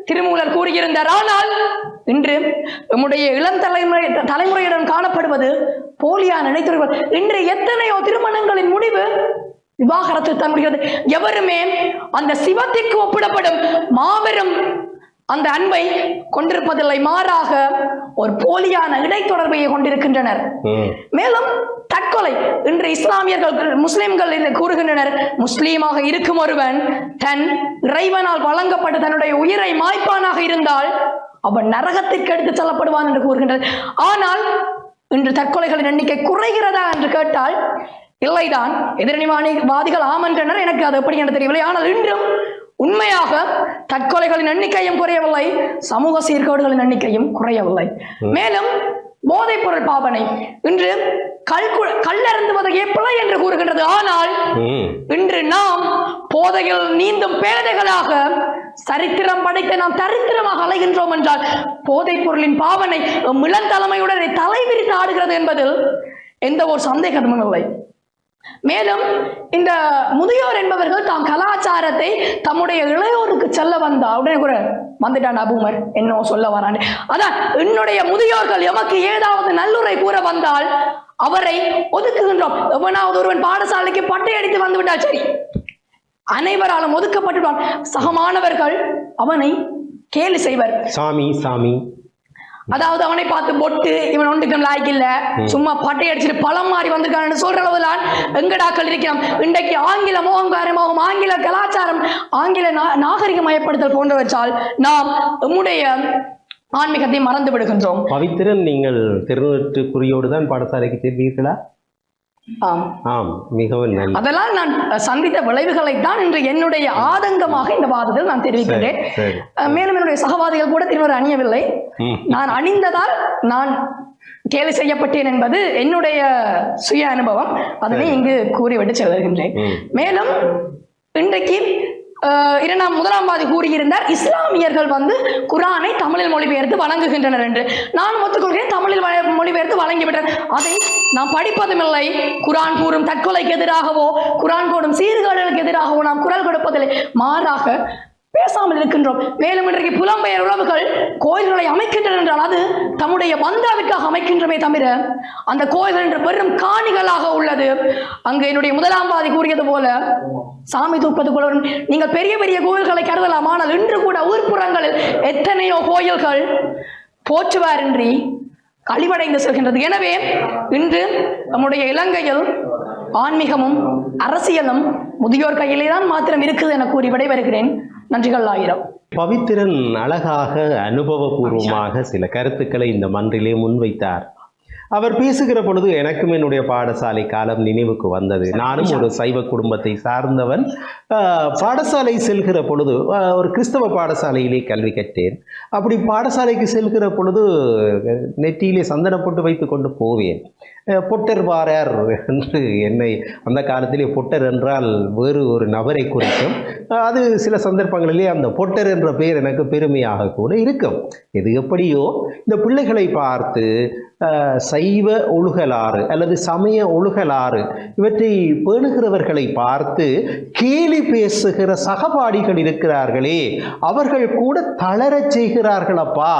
S5: திருமூலர் கூறியிருந்தார். ஆனால் இன்று நம்முடைய இளம் தலைமுறையுடன் காணப்படுவது போலியா நினைத்தவர்கள். இன்று எத்தனையோ திருமணங்களின் முடிவு விவாகரத்து தான் முடிகிறது. எவருமே அந்த சிவத்திற்கு ஒப்பிடப்படும் மாபெரும் அந்த அன்பை கொண்டிருப்பதில்லை, மாறாக ஒரு போலியான இடைத்தொடர்பையை கொண்டிருக்கின்றனர். மேலும் தற்கொலை, இன்று இஸ்லாமியர்கள் முஸ்லிம்கள் கூறுகின்றனர், முஸ்லீமாக இருக்கும் ஒருவன் தன் இறைவனால் வழங்கப்பட்ட தன்னுடைய உயிரை மாய்ப்பானாக இருந்தால் அவன் நரகத்திற்கு எடுத்து செல்லப்படுவான் என்று கூறுகின்றனர். ஆனால் இன்று தற்கொலைகளின் எண்ணிக்கை குறைகிறதா என்று கேட்டால் இல்லைதான். எதிரணிவாதிகள் ஆமென்றனர், எனக்கு அது எப்படி என்று தெரியவில்லை. ஆனால் இன்றும் உண்மையாக தற்கொலைகளின் எண்ணிக்கையும் குறையவில்லை, சமூக சீர்கேடுகளின் எண்ணிக்கையும் குறையவில்லை. மேலும் போதைப் பொருள் பாவனை, இன்று கல்லருந்துவதையே பிழை என்று கூறுகின்றது. ஆனால் இன்று நாம் போதையில் நீந்தும் பேதைகளாக சரித்திரம் படைத்த நாம் தரித்திரமாக அலைகின்றோம் என்றால் போதைப் பொருளின் பாவனை இளந்தலைமையுடன் தலைவிரித்து ஆடுகிறது என்பதில் எந்த ஒரு சந்தேகமும் இல்லை. மேலும் இந்த முதியோர் என்பவர்கள் தாம் கலாச்சாரத்தை தம்முடைய இளையோருக்கு செல்ல வந்தா உடனே கூட வந்துட்டான் அபூமர் என்ன சொல்ல வரான். அதான் என்னுடைய முதியோர்கள் எமக்கு ஏதாவது நல்லுரை கூற வந்தால் அவரை ஒதுக்குகின்றோம். எவனாவது ஒருவன் பாடசாலைக்கு பட்டை அடித்து வந்து விட்டால் சரி, அனைவராலும் ஒதுக்கப்பட்டுவிட்டான். சக மாணவர்கள் அவனை கேலி செய்வர், சாமி சாமி, அதாவது அவனை பார்த்து பொட்டு இவன் ஒன்றுக்கும் லாய்க்கு இல்ல, சும்மா பட்டை அடிச்சுட்டு பழம் மாறி வந்திருக்கான்னு சொல்ற அளவுதான் எங்கடாக்கள் இருக்கிறோம். இன்றைக்கு ஆங்கில மோகங்காரமாகும், ஆங்கில கலாச்சாரம், ஆங்கில நாகரிகமயப்படுத்தல் போன்றவற்றால் நாம் நம்முடைய ஆன்மீகத்தை மறந்து விடுகின்றோம்.
S1: பவித்திரன், நீங்கள் திருநெற்றுக்குரியோடு தான் பாடசாலைக்கு சேர்ந்தீர்களா? ஆம், மிகவும் நல்லது.
S5: அதெல்லாம் நான் சந்தித்த விளைவுகளைத்தான் இன்று என்னுடைய ஆதங்கமாக இந்த வாதத்தில் நான் தெரிவிக்கின்றேன். மேலும் என்னுடைய சகவாதிகள் கூட திருவரு அணியவில்லை, நான் அணிந்ததால் நான் கேலி செய்யப்பட்டேன் என்பது என்னுடைய சுய அனுபவம். அதனை இங்கு கூறிவிட்டு செல்கின்றேன். மேலும் இன்றைக்கு முதலாம் வாதி கூறியிருந்தார், இஸ்லாமியர்கள் வந்து குரானை தமிழில் மொழிபெயர்த்து வழங்குகின்றனர் என்று. நான் ஒத்துக்கொள்கிறேன், தமிழில் மொழிபெயர்த்து வழங்கிவிட்டனர். அதை நாம் படிப்பதும் இல்லை. குரான் கூறும் தற்கொலைக்கு எதிராகவோ குரான் கூறும் சீர்கேடுகளுக்கு எதிராகவோ நாம் குரல் கொடுப்பதில்லை, மாறாக பேசாமல் இருக்கின்றோம். மேலும் இன்றைக்கு புலம்பெயர் உறவுகள் கோயில்களை அமைக்கின்றனர் என்றால் அது தம்முடைய பந்தாவிற்காக அமைக்கின்றமே தவிர அந்த கோயில்கள் என்று பெரும் காணிகளாக உள்ளது. அங்கு என்னுடைய முதலாம் வாதி கூறியது போல சாமி தூப்பது போல நீங்கள் பெரிய பெரிய கோயில்களை கருதலாம், ஆனால் இன்று கூட ஊர்ப்புறங்களில் எத்தனையோ கோயில்கள் போற்றுவாரின்றி அழிவடைந்து செல்கின்றது. எனவே இன்று நம்முடைய இலங்கையில் ஆன்மீகமும் அரசியலும் முதியோர் கையிலே தான் மாத்திரம் இருக்குது என கூறி விடைபெறுகிறேன். நன்றிகள் ஆயிரம்.
S1: பவித்திரன் அழகாக அனுபவபூர்வமாக சில கருத்துக்களை இந்த மன்றிலே முன்வைத்தார். அவர் பேசுகிற பொழுது எனக்கும் என்னுடைய பாடசாலை காலம் நினைவுக்கு வந்தது. நானும் ஒரு சைவ குடும்பத்தை சார்ந்தவன். பாடசாலை செல்கிற பொழுது ஒரு கிறிஸ்தவ பாடசாலையிலே கல்வி கற்றேன். அப்படி பாடசாலைக்கு செல்கிற பொழுது நெற்றியிலே சந்தனம் போட்டு வைத்து கொண்டு போவேன். பொட்டர் வாரார் என்று என்னை அந்த காலத்திலே பொட்டர் என்றால் வேறு ஒரு நபரை குறிக்கும். அது சில சந்தர்ப்பங்களிலே அந்த பொட்டர் என்ற பெயர் எனக்கு பெருமையாக கூட இருக்கும். இது எப்படியோ இந்த பிள்ளைகளை பார்த்து சைவ ஒழுகலாறு அல்லது சமய ஒழுகலாறு இவற்றை பேணுகிறவர்களை பார்த்து கேலி பேசுகிற சகபாடிகள் இருக்கிறார்களே, அவர்கள் கூட தளரச் செய்கிறார்களப்பா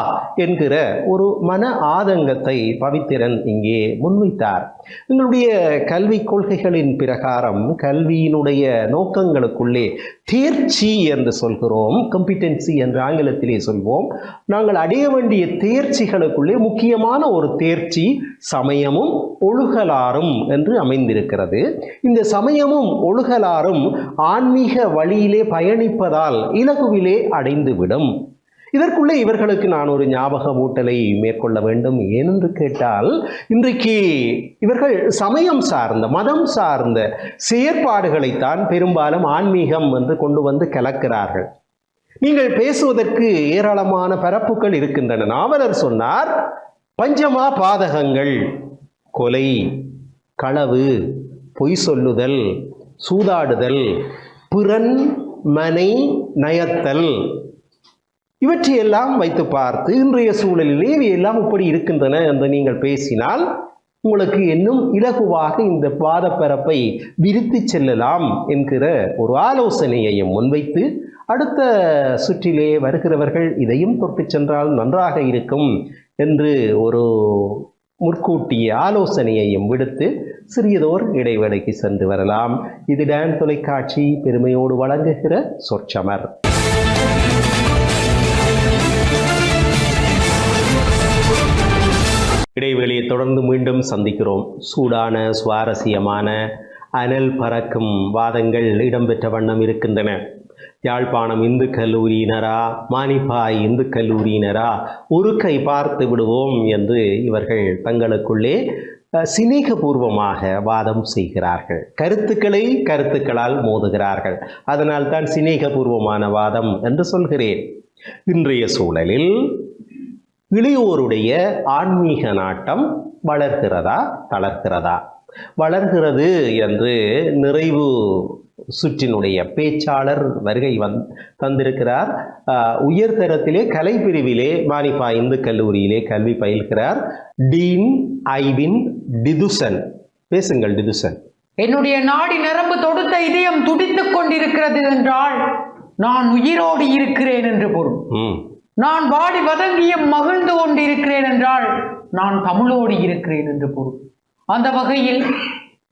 S1: என்கிற ஒரு மன ஆதங்கத்தை பவித்திரன் இங்கே முன்வைத்தார். எங்களுடைய கல்வி கொள்கைகளின் பிரகாரம் கல்வியினுடைய நோக்கங்களுக்குள்ளே தேர்ச்சி என்று சொல்கிறோம், கம்பிட்டன்சி என்று ஆங்கிலத்திலே சொல்வோம். நாங்கள் அடைய வேண்டிய தேர்ச்சிகளுக்குள்ளே முக்கியமான ஒரு தேர்ச்சி சமயமும் ஒழுகலாறும் என்று அமைந்திருக்கிறது. இந்த சமயமும் ஒழுகலாறும் ஆன்மீக வழியிலே பயணிப்பதால் இலகுவிலே அடைந்துவிடும். இதற்குள்ளே இவர்களுக்கு நான் ஒரு ஞாபகமூட்டலை மேற்கொள்ள வேண்டும். ஏனென்று கேட்டால், இன்றைக்கு இவர்கள் சமயம் சார்ந்த, மதம் சார்ந்த செயற்பாடுகளைத்தான் பெரும்பாலும் ஆன்மீகம் என்று கொண்டு வந்து கலக்கிறார்கள். நீங்கள் பேசுவதற்கு ஏராளமான பரப்புகள் இருக்கின்றன. நாவலர் சொன்னார், பஞ்சமா பாதகங்கள்: கொலை, களவு, பொய் சொல்லுதல், சூதாடுதல், பிறன் மனை நயத்தல், இவற்றையெல்லாம் வைத்து பார்த்து இன்றைய சூழலிலே இவையெல்லாம் இப்படி இருக்கின்றன என்று நீங்கள் பேசினால் உங்களுக்கு இன்னும் இலகுவாக இந்த வாதப்பரப்பை விரித்து செல்லலாம் என்கிற ஒரு ஆலோசனையையும் முன்வைத்து, அடுத்த சுற்றிலே வருகிறவர்கள் இதையும் தொட்டு சென்றால் நன்றாக இருக்கும் என்று ஒரு முற்கூட்டிய ஆலோசனையையும் விடுத்து சிறியதோர் இடைவேளைக்கு சென்று வரலாம். இது டான் தொலைக்காட்சி பெருமையோடு வழங்குகிற சொற்சமர். இடைவேளையை தொடர்ந்து மீண்டும் சந்திக்கிறோம். சூடான, சுவாரஸ்யமான, அனல் பறக்கும் வாதங்கள் இடம்பெற்ற வண்ணம் இருக்கின்றன. யாழ்ப்பாணம் இந்து கல்லூரியினரா, மானிப்பாய் இந்து கல்லூரியினரா, ஒரு கை பார்த்து விடுவோம் என்று இவர்கள் தங்களுக்குள்ளே சிநேகபூர்வமாக வாதம் செய்கிறார்கள். கருத்துக்களால் மோதுகிறார்கள். அதனால் தான் சிநேகபூர்வமான வாதம் என்று சொல்கிறேன். இன்றைய சூழலில் இளையோருடைய ஆன்மீக நாட்டம் வளர்கிறதா, தளர்கிறதா? வளர்கிறது என்று நிறைவு சுற்றினுடைய பேச்சாளர் வருகை தந்திருக்கிறார். உயர்தரத்திலே கலை பிரிவிலே மானிப்பா இந்து கல்லூரியிலே கல்வி பயில்கிறார் டீன் ஐவின் டிதுசன். பேசுங்கள் டிதுசன்.
S6: என்னுடைய நாடி நரம்பு தொடுத்த இதயம் துடித்துக் கொண்டிருக்கிறது என்றால் நான் உயிரோடு இருக்கிறேன் என்று பொருள். நான் வாடி வதங்கிய மகிழ்ந்து கொண்டிருக்கிறேன் என்றால் நான் தமிழோடு இருக்கிறேன் என்று பொருள். அந்த வகையில்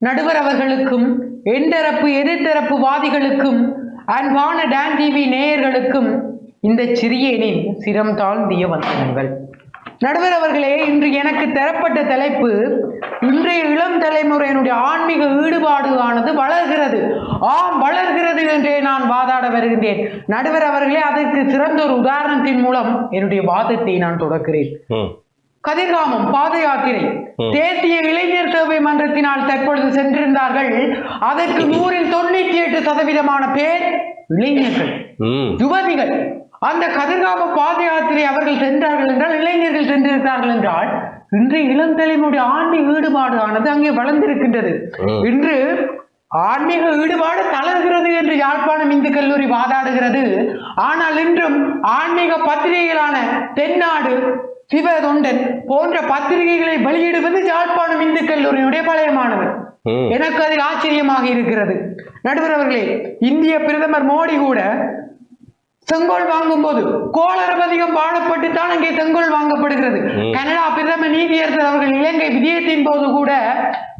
S6: நடுவர் அவர்களுக்கும் எந்தரப்பு எதிர்த்தரப்பு வாதிகளுக்கும் அன்பான டான் டிவி நேயர்களுக்கும் இந்த சிறியனின் சிரம் தாழ்ந்திய வந்தனங்கள். நடுவர் அவர்களே, இன்று எனக்கு தரப்பட்ட தலைப்பு, இன்றைய இளம் தலைமுறையினுடைய ஆன்மீக ஈடுபாடு ஆனது வளர்கிறது. ஆம், வளர்கிறது என்றே நான் வாதாட வருகின்றேன். நடுவர் அவர்களே, அதற்கு சிறந்த ஒரு உதாரணத்தின் மூலம் என்னுடைய வாதத்தை நான் தொடக்கிறேன். கதிர்காமம் பாத யாத்திரை தேசிய இளைஞர் சேவை மன்றத்தினால் தற்பொழுது சென்றிருந்தார்கள். அதற்கு 98% பேர் இளைஞர்கள், யுவதிகள். அந்த கதிர்காம பாத யாத்திரை அவர்கள் சென்றார்கள் என்றால், இளைஞர்கள் சென்றிருக்கிறார்கள் என்றால், இன்று இளம் தலைமுறை ஆன்மீக ஈடுபாடு ஆனது அங்கே வளர்ந்திருக்கின்றது. இன்று ஆன்மீக ஈடுபாடு தளர்கிறது என்று யாழ்ப்பாணம் இந்து கல்லூரி வாதாடுகிறது. ஆனால் இன்றும் ஆன்மீக பத்திரிகைகளான தென்னாடு, சிவதொண்டன் போன்ற பத்திரிகைகளை வெளியிடுவது யாழ்ப்பாணம் இந்து கல்லூரியுடைய பழைய மாணவர். எனக்கு அதில் ஆச்சரியமாக இருக்கிறது. நடுவர் அவர்களே, இந்திய பிரதமர் மோடி கூட செங்கோல் வாங்கும் போது கோளரபதிகம் பாடப்பட்டு தான் அங்கே செங்கோல் வாங்கப்படுகிறது. கனடா பிரதமர் நீதியரசர் அவர்கள் இலங்கை விஜயத்தின் போது கூட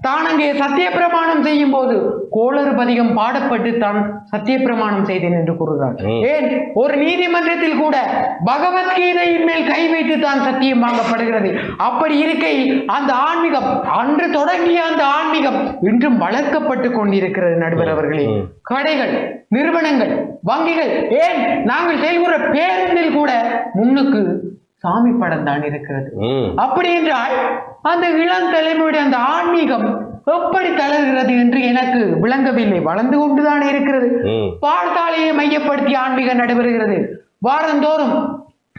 S6: தான் அங்கே சத்திய பிரமாணம் செய்யும் போது கோளறுபதிகம் பாடப்பட்டு தான் சத்திய பிரமாணம் செய்தேன் என்று கூறுகிறார். ஏன், ஒரு நீதிமன்றத்தில் கூட பகவத்கீதையின் மேல் கை வைத்து தான் சத்தியம் வாங்கப்படுகிறது. அப்படி இருக்கை அந்த ஆன்மீகம், அன்று தொடங்கிய அந்த ஆன்மீகம் இன்றும் வளர்க்கப்பட்டு கொண்டிருக்கிறது. நடுவர் அவர்களே, கடைகள், நிறுவனங்கள், வங்கிகள், ஏன் நாங்கள் செயல்புற பேருந்தில் கூட முன்னுக்கு சாமி படம் தான் இருக்கிறது. அப்படி என்றால் அந்த இளம் தலைமுறை அந்த ஆன்மீகம் எப்படி தளர்கிறது என்று எனக்கு விளங்கவில்லை. வளர்ந்து கொண்டுதான் இருக்கிறது. பாடசாலையை மையப்படுத்தி ஆன்மீகம் நடைபெறுகிறது. வாரந்தோறும்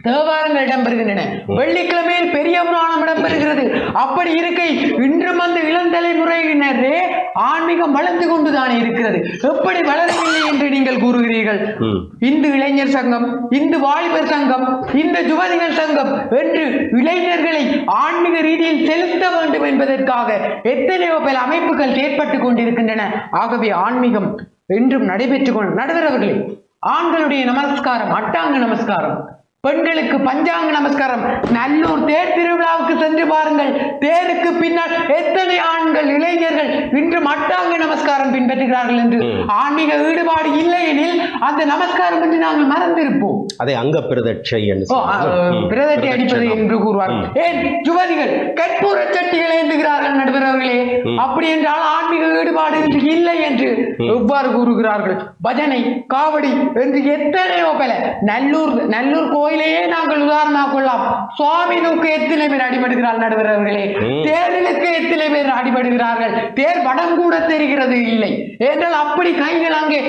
S6: தேவாரங்கள் இடம்பெறுகின்றன. வெள்ளிக்கிழமையில் பெரிய புராணம் இடம்பெறுகிறது. அப்படி இருக்கை இன்றும் அந்த இளம் தலைமுறையினரே ஆன்மீகம் வளர்ந்து கொண்டுதான் இருக்கிறது. எப்படி வளரவில்லை என்று நீங்கள் கூறுகிறீர்கள்? இந்து இளைஞர் சங்கம், இந்து வாலிபர் சங்கம், இந்த யுவதிகள் சங்கம் என்று இளைஞர்களை ஆன்மீக ரீதியில் செலுத்த வேண்டும் என்பதற்காக எத்தனையோ பல அமைப்புகள் செயற்பட்டுக் கொண்டிருக்கின்றன. ஆகவே ஆன்மீகம் என்றும் நடைபெற்றுக் கொண்டு, நடுவர் அவர்களே, ஆண்களுடைய நமஸ்காரம் அட்டாங்க நமஸ்காரம், பெண்களுக்கு பஞ்சாங்க நமஸ்காரம். நல்லூர் தேர் திருவிழாவுக்கு சென்று பாருங்கள். தேருக்கு பின்னால் எத்தனை ஆண்கள், இளைஞர்கள் இன்று அட்டாங்க நமஸ்காரம் பின்பற்றுகிறார்கள் என்று. ஆன்மீக ஈடுபாடு இல்லை எனில் அந்த நமஸ்காரம் என்று நாங்கள் மறந்திருப்போம்.
S1: அதை அங்க பிரதட்சை
S6: பிரதட்சை அடிப்பது என்று கூறுவார்கள். ஏன் யுவதிகள் கற்பூர சட்டிகளை ஏந்துகிறார்கள் நடுவர் அவர்களே? அப்படி என்றால் ஆன்மீக ஈடுபாடு என்று இல்லை என்று எவ்வாறு கூறுகிறார்கள்? பஜனை, காவடி என்று எத்தனையோ பல நல்லூர் கோயில் பாதையிலேயே நாங்கள் உதாரணமாக கொள்ளலாம். சுவாமி நூக்கு எத்தனை பேர் அடிபடுகிறார்கள் நடுவர் அவர்களே, தேரிலுக்கு எத்தனை பேர் அடிபடுகிறார்கள், தேர் படம் கூட தெரிகிறது இல்லை என்றால் அப்படி கைகள் அங்கே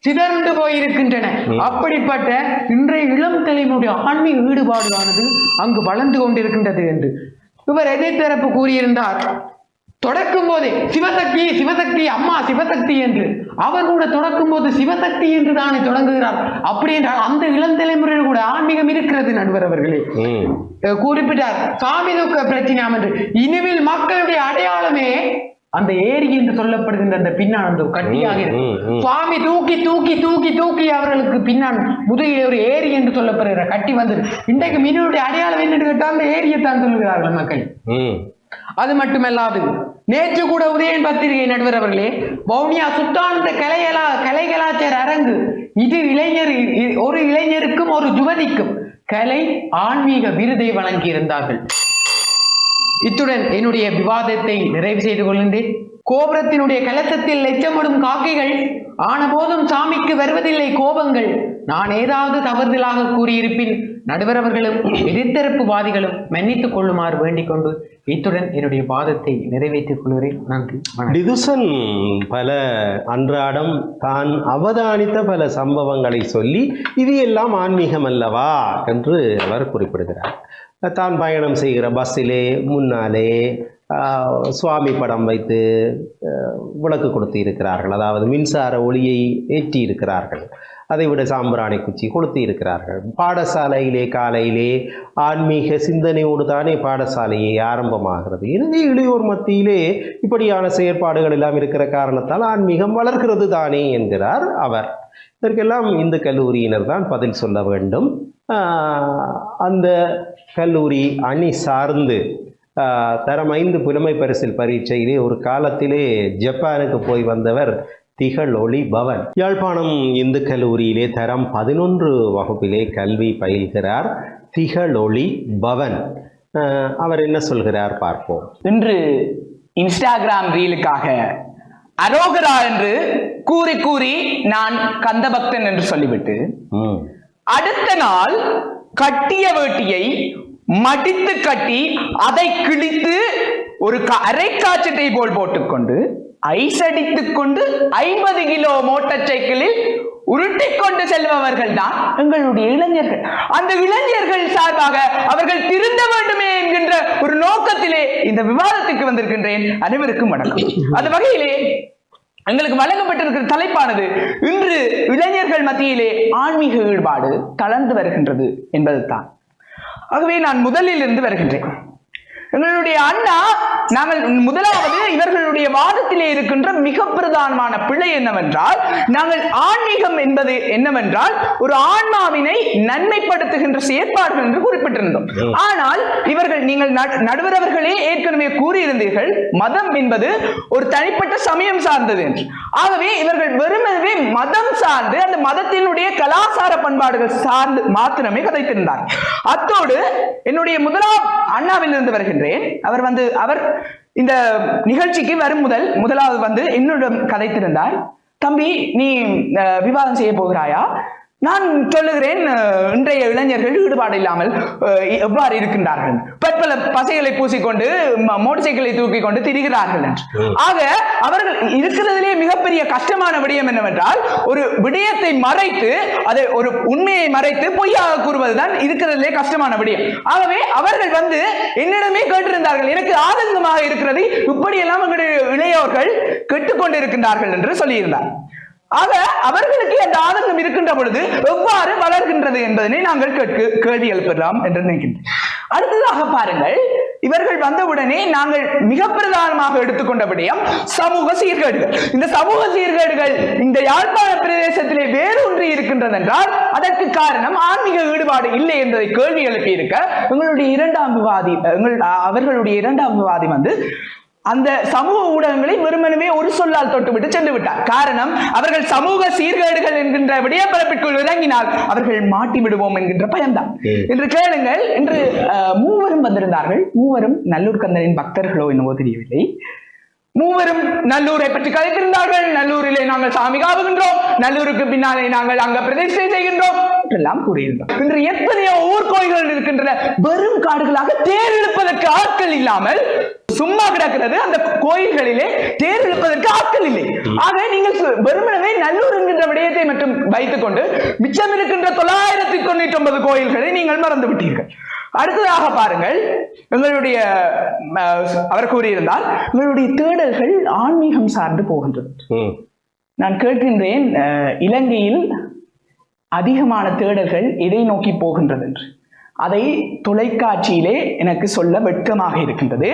S6: சிதறண்டு போயிருக்கின்றன. அப்படிப்பட்ட இன்றைய இளம் தலைமுறை ஆன்மீக ஈடுபாடானது அங்கு வளர்ந்து கொண்டிருக்கின்றது என்று இவர் எதிர்த்தரப்பு கூறியிருந்தார். தொடக்கும் போதே சிவசக்தி சிவசக்தி அம்மா சிவசக்தி என்று அவர் கூட தொடக்கும் போது சிவசக்தி என்று தானே தொடங்குகிறார். அப்படி என்றால் அந்த இளம் தலைமுறையில் கூட ஆன்மீகம் இருக்கிறது நடுவர் அவர்களே குறிப்பிட்டார். சாமி தூக்க பிரச்சனை என்று இனிமேல் மக்களுடைய அடையாளமே அந்த ஏரி என்று சொல்லப்படுகின்ற அந்த பின்னான் அந்த கட்டியாக சுவாமி தூக்கி தூக்கி தூக்கி தூக்கி அவர்களுக்கு பின்னான் முதுகில் ஒரு ஏரி என்று சொல்லப்படுகிற கட்டி வந்தது. இன்றைக்கு மீனவருடைய அடையாளம் என்னன்னு கேட்டால் அந்த ஏரியைத்தான் சொல்லுகிறார்கள் மக்கள். அது மட்டுமல்லாது நேற்று கூட உதயன் பத்திரிகை நடுவர் அவர்களே வவுனியா சுத்தானந்த கலைகலாச்சார அரங்கு இது ஒரு இளைஞருக்கும் ஒரு யுவதிக்கும் கலை ஆன்மீக விருதை வழங்கி இருந்தார்கள். இத்துடன் என்னுடைய விவாதத்தை நிறைவு செய்து கொள்கின்றேன். கோபுரத்தினுடைய கலசத்தில் லட்சமிடும் காக்கைகள் ஆன போதும் சாமிக்கு வருவதில்லை கோபங்கள். நான் ஏதாவது தவறுதலாக கூறியிருப்பின் நடுவர் அவர்களும் எதிர்த்தரப்பு வாதிகளும் மன்னித்துக் கொள்ளுமாறு வேண்டிக் கொண்டு இத்துடன் என்னுடைய வாதத்தை நிறைவேற்றிக் கொள்கிறேன். நன்றி.
S1: டிதுசன் பல அன்றாடம் தான் அவதானித்த பல சம்பவங்களை சொல்லி இது எல்லாம் ஆன்மீகம் அல்லவா என்று அவர் குறிப்பிடுகிறார். தான் பயணம் செய்கிற பஸ்ஸிலே முன்னாலே சுவாமி படம் வைத்து விளக்கு கொடுத்து இருக்கிறார்கள், அதாவது மின்சார ஒளியை ஏற்றி இருக்கிறார்கள், அதைவிட சாம்பிராணி குச்சி கொளுத்தி இருக்கிறார்கள். பாடசாலையிலே காலையிலே ஆன்மீக சிந்தனையோடு தானே பாடசாலையை ஆரம்பமாகிறது. எனவே இளையோர் மத்தியிலே இப்படியான செயற்பாடுகள் எல்லாம் இருக்கிற காரணத்தால் ஆன்மீகம் வளர்கிறது தானே என்கிறார் அவர். இதற்கெல்லாம் இந்து கல்லூரியினர் தான் பதில் சொல்ல வேண்டும். அந்த கல்லூரி அணி சார்ந்து தரம் 5 புலமை பரிசில் பரீட்சையிலே ஒரு காலத்திலே ஜப்பானுக்கு போய் வந்தவர் திகழ் ஒளி பவன். யாழ்ப்பாணம் இந்து கல்லூரியிலே தரம் 11 வகுப்பிலே கல்வி பயில்கிறார் திகழ் ஒளி பவன். அவர் என்ன சொல்கிறார் பார்ப்போம்.
S7: இன்று இன்ஸ்டாகிராம் ரீலுக்காக அரோகரா என்று கூறி கூறி நான் கந்தபக்தன் என்று சொல்லிவிட்டு அடுத்த நாள் கட்டிய வேட்டியை மடித்து கட்டி அதை கிழித்து ஒரு அரை காய்ச்சட்டை போல் போட்டுக்கொண்டு ஐஸ் அடித்துக் கொண்டு 50 கிலோ மோட்டார் சைக்கிளில் உருட்டிக் கொண்டு செல்பவர்கள் தான் எங்களுடைய இளைஞர்கள். அந்த இளைஞர்கள் சார்பாக அவர்கள் திருந்த வேண்டுமே என்கின்ற ஒரு நோக்கத்திலே இந்த விவாதத்துக்கு வந்திருக்கின்றேன். அனைவருக்கும் வணக்கம். அந்த வகையிலே எங்களுக்கு வழங்கப்பட்டிருக்கிற தலைப்பானது இன்று இளைஞர்கள் மத்தியிலே ஆன்மீக ஈடுபாடு தளர்ந்து வருகின்றது என்பதுதான். ஆகவே நான் முதலில் இருந்து வருகின்றேன். எங்களுடைய அண்ணா நாங்கள் முதலாவது இவர்களுடைய வாதத்திலே இருக்கின்ற மிக பிரதானமான பிழை என்னவென்றால், நாங்கள் ஆன்மீகம் என்பது என்னவென்றால் ஒரு ஆன்மாவினை நன்மைப்படுத்துகின்ற செயற்பாடுகள் என்று குறிப்பிட்டிருந்தோம். ஆனால் இவர்கள் நீங்கள் நடுவர் அவர்களே ஏற்கனவே கூறியிருந்தீர்கள் மதம் என்பது ஒரு தனிப்பட்ட சமயம் சார்ந்தது என்று. ஆகவே இவர்கள் வெறுமனவே மதம் சார்ந்து அந்த மதத்தினுடைய கலாச்சார பண்பாடுகள் சார்ந்து மாத்திரமே கதைத்திருந்தார். அத்தோடு என்னுடைய முதலாம் அண்ணாவில் இருந்து வருகின்றேன். அவர் இந்த நிகழ்ச்சிக்கு வரும் முதலாவது என்னிடம் கதைத்திருந்தார். தம்பி, நீ விவாதம் செய்ய போகிறாயா? நான் சொல்லுகிறேன், இன்றைய இளைஞர்கள் ஈடுபாடு இல்லாமல் எவ்வாறு இருக்கின்றார்கள், பற்பல பசைகளை பூசிக்கொண்டு மோட்டார் சைக்கிளை தூக்கி கொண்டு திரிகிறார்கள் என்று. ஆக அவர்கள் இருக்கிறதிலே மிகப்பெரிய கஷ்டமான விடயம் என்னவென்றால் ஒரு விடயத்தை மறைத்து அதை ஒரு உண்மையை மறைத்து பொய்யாக கூறுவதுதான் இருக்கிறதிலே கஷ்டமான விடயம். ஆகவே அவர்கள் என்னிடமே கேட்டிருந்தார்கள், எனக்கு ஆதங்கமாக இருக்கிறது, இப்படியெல்லாம் எங்களுடைய இளையோர்கள் கெட்டுக்கொண்டிருக்கின்றார்கள் என்று சொல்லியிருந்தார். ஆக அவர்களுக்கு அந்த ஆதங்கம் இருக்கின்ற பொழுது எவ்வாறு வளர்கின்றது என்பதனை நாங்கள் கேள்வி எழுப்பலாம் என்று நினைக்கின்றேன். அடுத்ததாக பாருங்கள், இவர்கள் வந்தவுடனே நாங்கள் மிக பிரதானமாக எடுத்துக்கொண்ட விடயம் சமூக சீர்கேடுகள். இந்த சமூக சீர்கேடுகள் இந்த யாழ்ப்பாண பிரதேசத்திலே வேரூன்றி இருக்கின்றது என்றால் அதற்கு காரணம் ஆன்மீக ஈடுபாடு இல்லை என்பதை கேள்வி எழுப்பி இருக்க அவர்களுடைய இரண்டாம் விவாதி அந்த சமூக ஊடகங்களை வெறுமனவே ஒரு சொல்லால் தொட்டுவிட்டு சென்று விட்டார். காரணம், அவர்கள் சமூக சீர்கேடுகள் என்கின்ற விடயப்பரப்பிற்குள் இறங்கினால் அவர்கள் மாட்டி விடுவோம் என்கின்ற பயம்தான். இன்று கேளுங்கள், இன்று மூவரும் வந்திருந்தார்கள். மூவரும் நல்லூர் கந்தனின் பக்தர்களோ என்னவோ தெரியவில்லை. மூவரும் நல்லூரை பற்றி கதைத்திருந்தார்கள். நல்லூரிலே நாங்கள் சாமி காவுகின்றோம், நல்லூருக்கு பின்னாலே நாங்கள் அங்க பிரதிஷ்டை செய்கின்றோம் என்றெல்லாம் கூறியிருந்தார். இன்று எத்தனையோ ஊர்கோயில்கள் இருக்கின்றன, வெறும் காடுகளாக தேர் இழுப்பதற்கு ஆட்கள் இல்லாமல் சும்மா கிடக்கிறது. அந்த கோயில்களிலே தேர் இழுப்பதற்கு ஆட்கள் இல்லை. ஆக நீங்கள் வெறுமனவே நல்லூர் என்கின்ற விடயத்தை மட்டும் வைத்துக் கொண்டு மிச்சம் இருக்கின்ற 999 கோயில்களை நீங்கள் மறந்து விட்டீர்கள். அடுத்ததாக பாருங்கள், எங்களுடைய அவர் கூறியிருந்தால் எங்களுடைய தேடல்கள் ஆன்மீகம் சார்ந்து போகின்றது. நான் கேட்கின்றேன், இலங்கையில் அதிகமான தேடல்கள் எதை நோக்கி போகின்றது என்று. அதை தொலைக்காட்சியிலே எனக்கு சொல்ல வெட்கமாக இருக்கின்றது.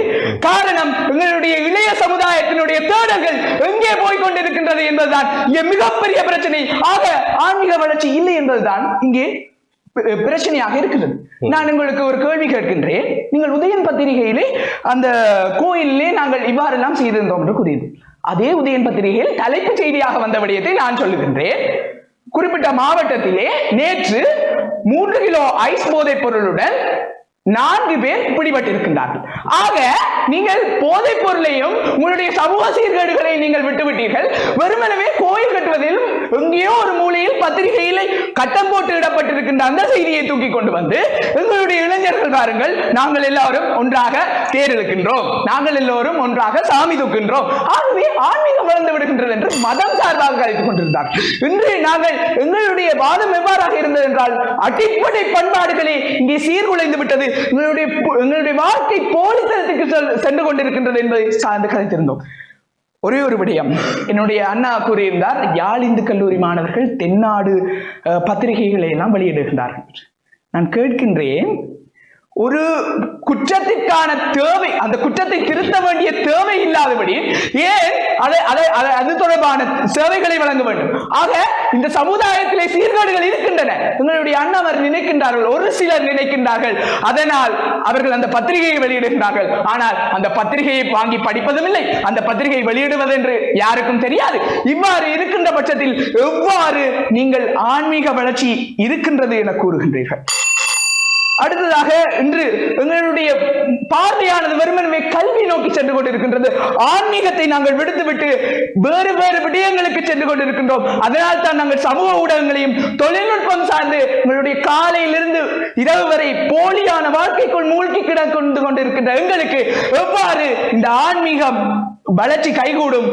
S7: காரணம், எங்களுடைய இளைய சமுதாயத்தினுடைய தேடல்கள் எங்கே போய் கொண்டிருக்கின்றது என்பதுதான் இங்கே மிகப்பெரிய பிரச்சனை. ஆக ஆன்மீக வளர்ச்சி இல்லை என்பதுதான் இங்கே பிரச்சனையாக இருக்கிறது. நான் உங்களுக்கு ஒரு கேள்வி கேட்கின்றேன். நீங்கள் உதயன் பத்திரிகையிலே அந்த கோயிலே நாங்கள் இவ்வாறெல்லாம் செய்திருந்தோம் என்று கூறியது. அதே உதயன் பத்திரிகையில் தலைப்பு செய்தியாக வந்த விடயத்தை நான் சொல்லுகின்றேன். குறிப்பிட்ட மாவட்டத்திலே நேற்று 3 கிலோ ஐஸ் போதைப் பொருளுடன் 4 பேர் பிடிபட்டிருக்கின்றார்கள். ஆக நீங்கள் போதைப் பொருளையும் உங்களுடைய சமூக சீர்கேடுகளை நீங்கள் விட்டுவிட்டீர்கள். வெறுமனவே கோயில் கட்டுவதிலும் எங்கேயோ ஒரு மூலையில் பத்திரிகையிலே கட்டம் போட்டு இடப்பட்டிருக்கின்ற அந்த செய்தியை தூக்கி கொண்டு வந்து எங்களுடைய இளைஞர்கள் பாருங்கள், நாங்கள் எல்லாரும் ஒன்றாக தேர் இழுக்கின்றோம், நாங்கள் எல்லோரும் ஒன்றாக சாமி தூக்கின்றோம், ஆகவே ஆன்மீகம் வளர்ந்து விடுகின்றது என்று மதம் சார்பாக கழித்துக் கொண்டிருந்தார்கள். இன்று நாங்கள் எங்களுடைய வாதம் எவ்வாறாக இருந்தது என்றால், அடிப்படை பண்பாடுகளே இங்கே சீர்குலைந்து விட்டது, எங்களுடைய வாழ்க்கை போலித்தனத்துக்கு சென்று கொண்டிருக்கின்றது என்பதை சார்ந்து கதைத்திருந்தோம். ஒரே ஒரு விடயம் என்னுடைய அண்ணா கூறியிருந்தார், யாழ் இந்து கல்லூரி மாணவர்கள் தென்னாடு பத்திரிகைகளை எல்லாம் வெளியிடுகின்றார்கள். நான் கேட்கின்றேன், ஒரு குற்றத்திற்கான தேவை, அந்த குற்றத்தை திருத்த வேண்டிய தேவை இல்லாதபடி ஏன் அது தொடர்பான சேவைகளை வழங்க வேண்டும்? ஆக இந்த சமுதாயத்திலே சீர்கேடுகள் இருக்கின்றன. எங்களுடைய அண்ணவர் நினைக்கின்றார்கள், ஒரு சிலர் நினைக்கின்றார்கள், அதனால் அவர்கள் அந்த பத்திரிகையை வெளியிடுகின்றார்கள். ஆனால் அந்த பத்திரிகையை வாங்கி படிப்பதும் இல்லை, அந்த பத்திரிகை வெளியிடுவது என்று யாருக்கும் தெரியாது. இவ்வாறு இருக்கின்ற பட்சத்தில் எவ்வாறு நீங்கள் ஆன்மீக வளர்ச்சி இருக்கின்றது என கூறுகின்றீர்கள்? அடுத்ததாக இன்று எங்களுடைய பார்வையானது வெறுமனே கல்வி நோக்கி சென்று கொண்டிருக்கின்றது. ஆன்மீகத்தை நாங்கள் விடுத்துவிட்டு வேறு வேறு விடயங்களுக்கு சென்று கொண்டிருக்கின்றோம். அதனால் தான் நாங்கள் சமூக ஊடகங்களையும் தொழில்நுட்பம் சார்ந்து எங்களுடைய காலையிலிருந்து இரவு வரை போலியான வாழ்க்கைக்குள் மூழ்கி கிடந்து கொண்டிருக்கின்ற எங்களுக்கு எவ்வாறு இந்த ஆன்மீகம் வளர்ச்சி கைகூடும்?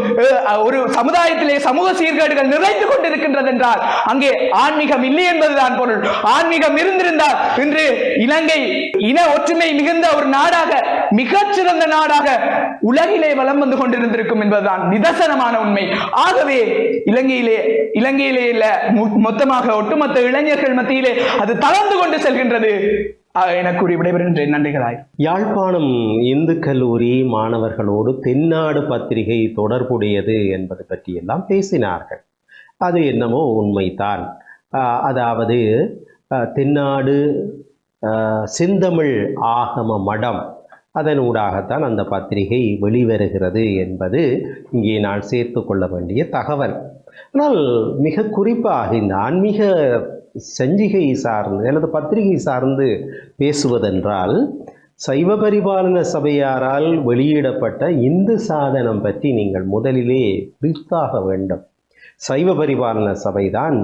S7: ஒரு சமுதாயத்திலே சமூக சீர்கேடுகள் நிறைந்து கொண்டிருக்கின்றது என்றால் அங்கே ஆன்மீகம் இல்லை என்பதுதான் பொருள். ஆன்மீகம் இருந்திருந்தால் இன்று இலங்கை இன ஒற்றுமை மிகுந்த ஒரு நாடாக, மிகச்சிறந்த நாடாக உலகிலே வலம் வந்து கொண்டிருந்திருக்கும் என்பதுதான் நிதர்சனமான உண்மை. ஆகவே இலங்கையிலே இல்ல, மொத்தமாக ஒட்டுமொத்த இளைஞர்கள் மத்தியிலே அது தளர்ந்து கொண்டு செல்கின்றது. எனக்கு கூறி விடைபெறுகின்றேன். நன்றிகளாய்.
S1: யாழ்ப்பாணம் இந்து கல்லூரி மாணவர்களோடு தென்னாடு பத்திரிகை தொடர்புடையது என்பது பற்றியெல்லாம் பேசினார்கள். அது என்னமோ உண்மைதான். அதாவது தென்னாடு செந்தமிழ் ஆகம மடம், அதனூடாகத்தான் அந்த பத்திரிகை வெளிவருகிறது என்பது இங்கே நான் சேர்த்து கொள்ள வேண்டிய தகவல். ஆனால் மிக குறிப்பாக இந்த ஆன்மீக சஞ்சிகை சார்ந்து அல்லது பத்திரிகை சார்ந்து பேசுவதென்றால், சைவ பரிபாலன சபையாரால் வெளியிடப்பட்ட இந்து சாதனம் பற்றி நீங்கள் முதலிலே பிரித்தாக வேண்டும். சைவ பரிபாலன சபைதான்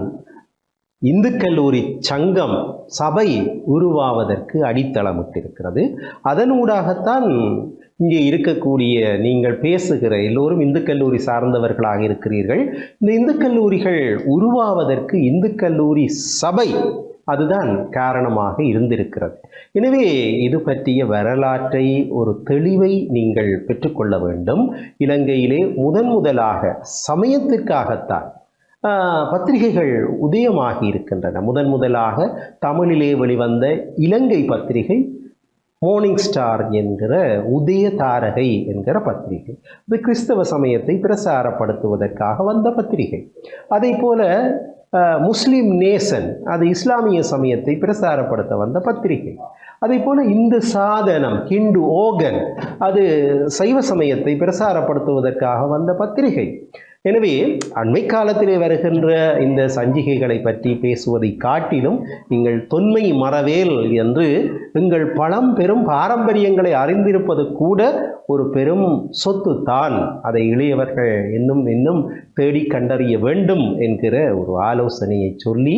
S1: இந்து கல்லூரி சங்கம் சபை உருவாவதற்கு அடித்தளமிட்டிருக்கிறது. அதனூடாகத்தான் இங்கே இருக்கக்கூடிய நீங்கள் பேசுகிற எல்லோரும் இந்து கல்லூரி சார்ந்தவர்களாக இருக்கிறீர்கள். இந்த இந்து கல்லூரிகள் உருவாவதற்கு இந்து கல்லூரி சபை அதுதான் காரணமாக இருந்திருக்கிறது. எனவே இது பற்றிய வரலாற்றை, ஒரு தெளிவை நீங்கள் பெற்றுக்கொள்ள வேண்டும். இலங்கையிலே முதலாக சமயத்திற்காகத்தான் பத்திரிகைகள் உதயமாகி இருக்கின்றன. முதலாக தமிழிலே வெளிவந்த இலங்கை பத்திரிகை மார்னிங் ஸ்டார் என்கிற உதய தாரகை என்கிற பத்திரிகை. இது கிறிஸ்தவ சமயத்தை பிரசாரப்படுத்துவதற்காக வந்த பத்திரிகை. அதே போல முஸ்லிம் நேசன், அது இஸ்லாமிய சமயத்தை பிரசாரப்படுத்த வந்த பத்திரிகை. அதே போல இந்து சாதனம், ஹிந்து ஓகன், அது சைவ சமயத்தை பிரசாரப்படுத்துவதற்காக வந்த பத்திரிகை. எனவே அண்மை காலத்திலே வருகின்ற இந்த சஞ்சிகைகளை பற்றி பேசுவதை காட்டிலும் நீங்கள் தொன்மை மறவேல் என்று எங்கள் பெரும் பாரம்பரியங்களை அறிந்திருப்பது கூட ஒரு பெரும் சொத்து தான். அதை இளையவர்கள் இன்னும் தேடி கண்டறிய வேண்டும் என்கிற ஒரு ஆலோசனையை சொல்லி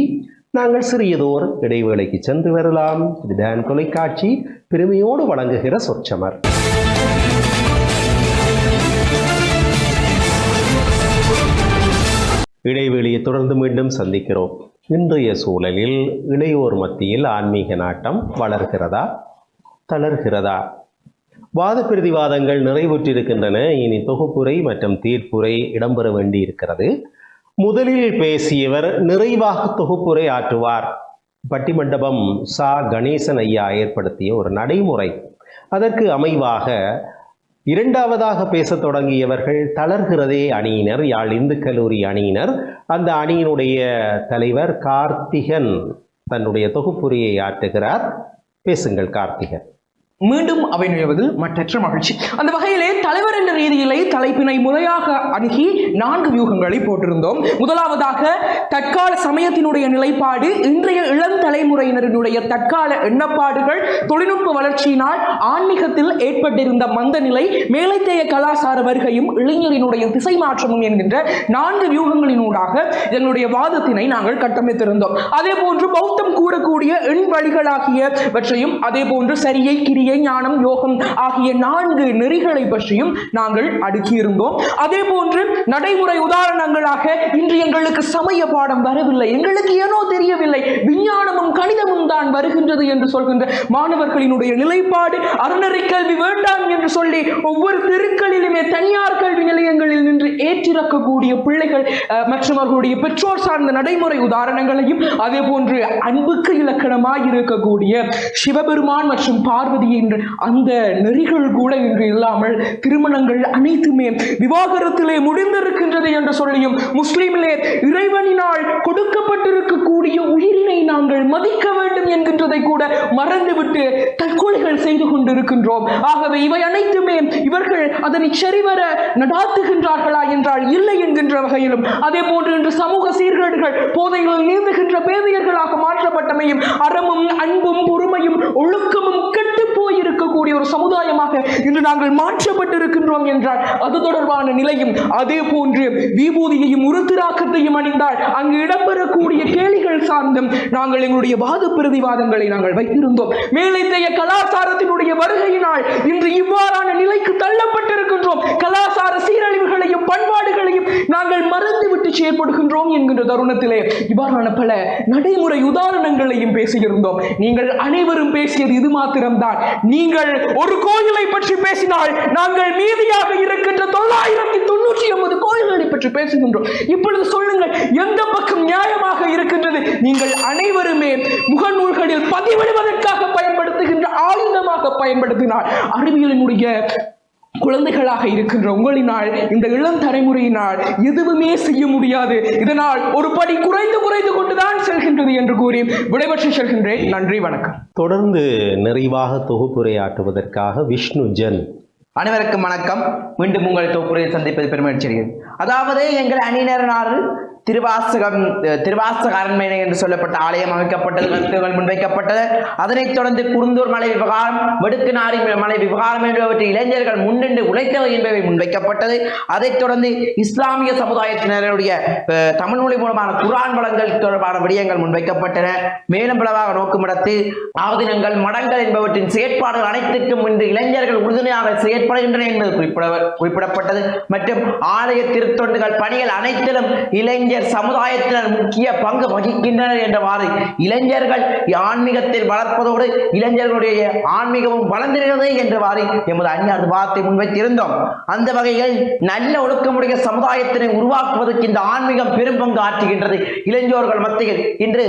S1: நாங்கள் சிறியதோர் இடைவேளைக்கு சென்று வரலாம். இது டான் தொலைக்காட்சி பெருமையோடு வழங்குகிற சொற்சமர். இடைவெளியை தொடர்ந்து மீண்டும் சந்திக்கிறோம். இன்றைய சூழலில் இளையோர் மத்தியில் ஆன்மீக நாட்டம் வளர்கிறதா, தளர்கிறதா? வாத பிரதிவாதங்கள் நிறைவுற்றிருக்கின்றன. இனி தொகுப்புரை மற்றும் தீர்ப்புரை இடம்பெற வேண்டியிருக்கிறது. முதலில் பேசியவர் நிறைவாக தொகுப்புரை ஆற்றுவார். பட்டிமண்டபம் சா கணேசன் ஐயா ஏற்படுத்திய ஒரு நடைமுறை. அதற்கு அமைவாக இரண்டாவதாக பேசத் தொடங்கியவர்கள் தளர்கிறதே அணியினர், யாழ் இந்து கல்லூரி அணியினர். அந்த அணியினுடைய தலைவர் கார்த்திகன் தன்னுடைய தொகுப்புரையை ஆற்றுகிறார். பேசுங்கள் கார்த்திகன்.
S3: மீண்டும் அவை நுழைவது மற்றற்ற மகிழ்ச்சி. அந்த வகையிலே தலைவர் என்ற ரீதியிலே தலைப்பினை முறையாக அணுகி 4 வியூகங்களை போட்டிருந்தோம். முதலாவதாக தற்கால சமயத்தினுடைய நிலைப்பாடு, இன்றைய இளம் தலைமுறையினரினுடைய தற்கால எண்ணப்பாடுகள், தொழில்நுட்ப வளர்ச்சியினால் ஆன்மீகத்தில் ஏற்பட்டிருந்த மந்த நிலை, மேலைத்தேய கலாச்சார வருகையும் இளைஞரினுடைய திசை மாற்றமும் என்கின்ற 4 வியூகங்களினூடாக எங்களுடைய வாதத்தினை நாங்கள் கட்டமைத்திருந்தோம். அதே போன்று பௌத்தம் கூறக்கூடிய எண் வழிகளாகியவற்றையும், அதே போன்று சரியை, கிரியை, ஞானம், யோகம் ஆகிய 4 நெறிகளை பற்றியும் நாங்கள் அடுக்கியிருந்தோம். அதே போன்று நடைமுறை உதாரணங்களாக இன்று எங்களுக்கு சமய பாடம் வரவில்லை, எங்களுக்கு ஏனோ தெரியவில்லை, விஞ்ஞானமும் கணிதமும் தான் வருகின்றது என்று சொல்கின்ற மாணவர்களினுடைய நிலைப்பாடு, அறநெறி கல்வி வேண்டாம் என்று சொல்லி ஒவ்வொரு தெருக்களிலுமே தனியார் கல்வி நிலையங்களில் நின்று ஏற்றிறக்கக்கூடிய பிள்ளைகள் மற்றும் அவர்களுடைய பெற்றோர் சார்ந்த நடைமுறை உதாரணங்களையும், அதே போன்று அன்புக்கு இலக்கணமாய் இருக்கக்கூடிய சிவபெருமான் மற்றும் பார்வதி என்ற அந்த நெறிகள் கூட இன்று இல்லாமல் திருமணங்கள் அனைத்துமே விவாகரத்திலே முடிந்திருக்கின்றது என்று சொல்லியும், முஸ்லிமிலே இறைவனினால் கொடுக்கப்பட்டிருக்கக்கூடிய உயிரினை நாங்கள் மதிக்க வேண்டும் என்கின்றதை கூட மறந்துவிட்டு தற்கொலைகள் செய்து கொண்டிருக்கின்றோம். ஆகவே இவை அனைத்துமே இவர்கள் அதனை சரிவர நடாத்துகின்றார்களா என்றால் இல்லை என்கின்ற வகையிலும், அதே போன்று இன்று சமூக சீர்கேடுகள் போதையில் நீந்துகின்ற பேதையர்களாக மாற்றப்பட்டமையும், அறமும் அன்பும் பொறுமையும் ஒழுக்கமும் கெட்டு போயிருக்கக்கூடிய ஒரு சமுதாயமாக இன்று நாங்கள் மாற்றப்பட்டிருக்கின்றோம் என்றால் அது தொடர்பான நிலையும், அதே போன்று விபூதியையும் உருத்திராக்கத்தையும் அணிந்தால் அங்கு இடம்பெறக்கூடிய கேலிகள் சார்ந்தும் நாங்கள் எங்களுடைய வாத பிரதிவாதங்களை நாங்கள் வைத்திருந்தோம். மேலைத்தேய கலாச்சாரத்தினுடைய வருகையினால் இன்று இவ்வாறான நிலைக்கு தள்ளப்பட்டிருக்கின்றோம். கலாச்சார சீரழிவுகளையும் பண்பாடுகளையும் நாங்கள் மறந்துவிட்டு செயற்படுகின்றோம் என்கின்ற தருணத்திலே இவ்வாறான பல நடைமுறை உதாரணங்களையும் பேசியிருந்தோம். நீங்கள் அனைவரும் பேசியது இது மாத்திரம்தான். நீங்கள் ஒரு கோயிலை பற்றி பேசினால் நாங்கள் மீதியாக இருக்கின்ற 999 கோயில்களை பற்றி பேசுகின்றோம். இப்பொழுது சொல்லுங்கள், எந்த பக்கம் நியாயமாக இருக்கின்றது? நீங்கள் அனைவருமே முகநூல்களில் பதிவிடுவதற்காக பயன்படுத்துகின்ற ஆயுதமாக பயன்படுத்தினால் அறிவியலினுடைய குழந்தைகளாக இருக்கின்ற உங்களினால், இந்த இளம் தலைமுறையினால் எதுவுமே செய்ய முடியாது. இதனால் ஒரு படி குறைந்து கொண்டுதான் செல்கின்றது என்று கூறி விடைபெற்று செல்கின்றேன். நன்றி, வணக்கம்.
S1: தொடர்ந்து நிறைவாக தொகுப்புரையாற்றுவதற்காக விஷ்ணு ஜென்.
S2: அனைவருக்கும் வணக்கம். மீண்டும் உங்கள் தொகுப்புரையை சந்திப்பது பெருமகிழ்ச்சி. அதாவது எங்கள் அணியினரால் திருவாசக அரண்மனை என்று சொல்லப்பட்ட ஆலயம் அமைக்கப்பட்டது, கருத்துகள் முன்வைக்கப்பட்டது. அதனைத் தொடர்ந்து குருந்தூர் மலை விவகாரம், வெடுக்குநாரி மலை விவகாரம் என்பவற்றை இளைஞர்கள் முன்னின்று உழைத்தவை என்பவை முன்வைக்கப்பட்டது. அதைத் தொடர்ந்து இஸ்லாமிய சமுதாயத்தினருடைய தமிழ் மொழி மூலமான குர்ஆன் வளங்கள் தொடர்பான விடயங்கள் முன்வைக்கப்பட்டன. மேலும் பலவாக நோக்குமிடத்து ஆதினங்கள், மடங்கள் என்பவற்றின் செயற்பாடுகள் அனைத்துக்கும் இன்று இளைஞர்கள் உறுதுணையாக செயற்படுகின்றன என்பது குறிப்பிடப்பட்டது. மற்றும் ஆலய திருத்தொண்டுகள் பணிகள் அனைத்திலும் இளைஞர் சமுதாயத்தினர் முக்கிய பங்கு வகிக்கின்றனர் என்றவாறு இளைஞர்கள் ஆன்மீகத்தில் வளர்ப்பதோடு இளைஞர்களுடைய ஆன்மீகமும் வளர்ந்திருக்கிறது என்றவாறு எமது அணியார் வார்த்தை முன்வைத்திருந்தோம். அந்த வகையில் நல்ல ஒழுக்கமுடைய சமுதாயத்தினை உருவாக்குவதற்கு இந்த ஆன்மீகம் பெரும் பங்கு ஆற்றுகின்றது. இளைஞர்கள் மத்தியில் இன்று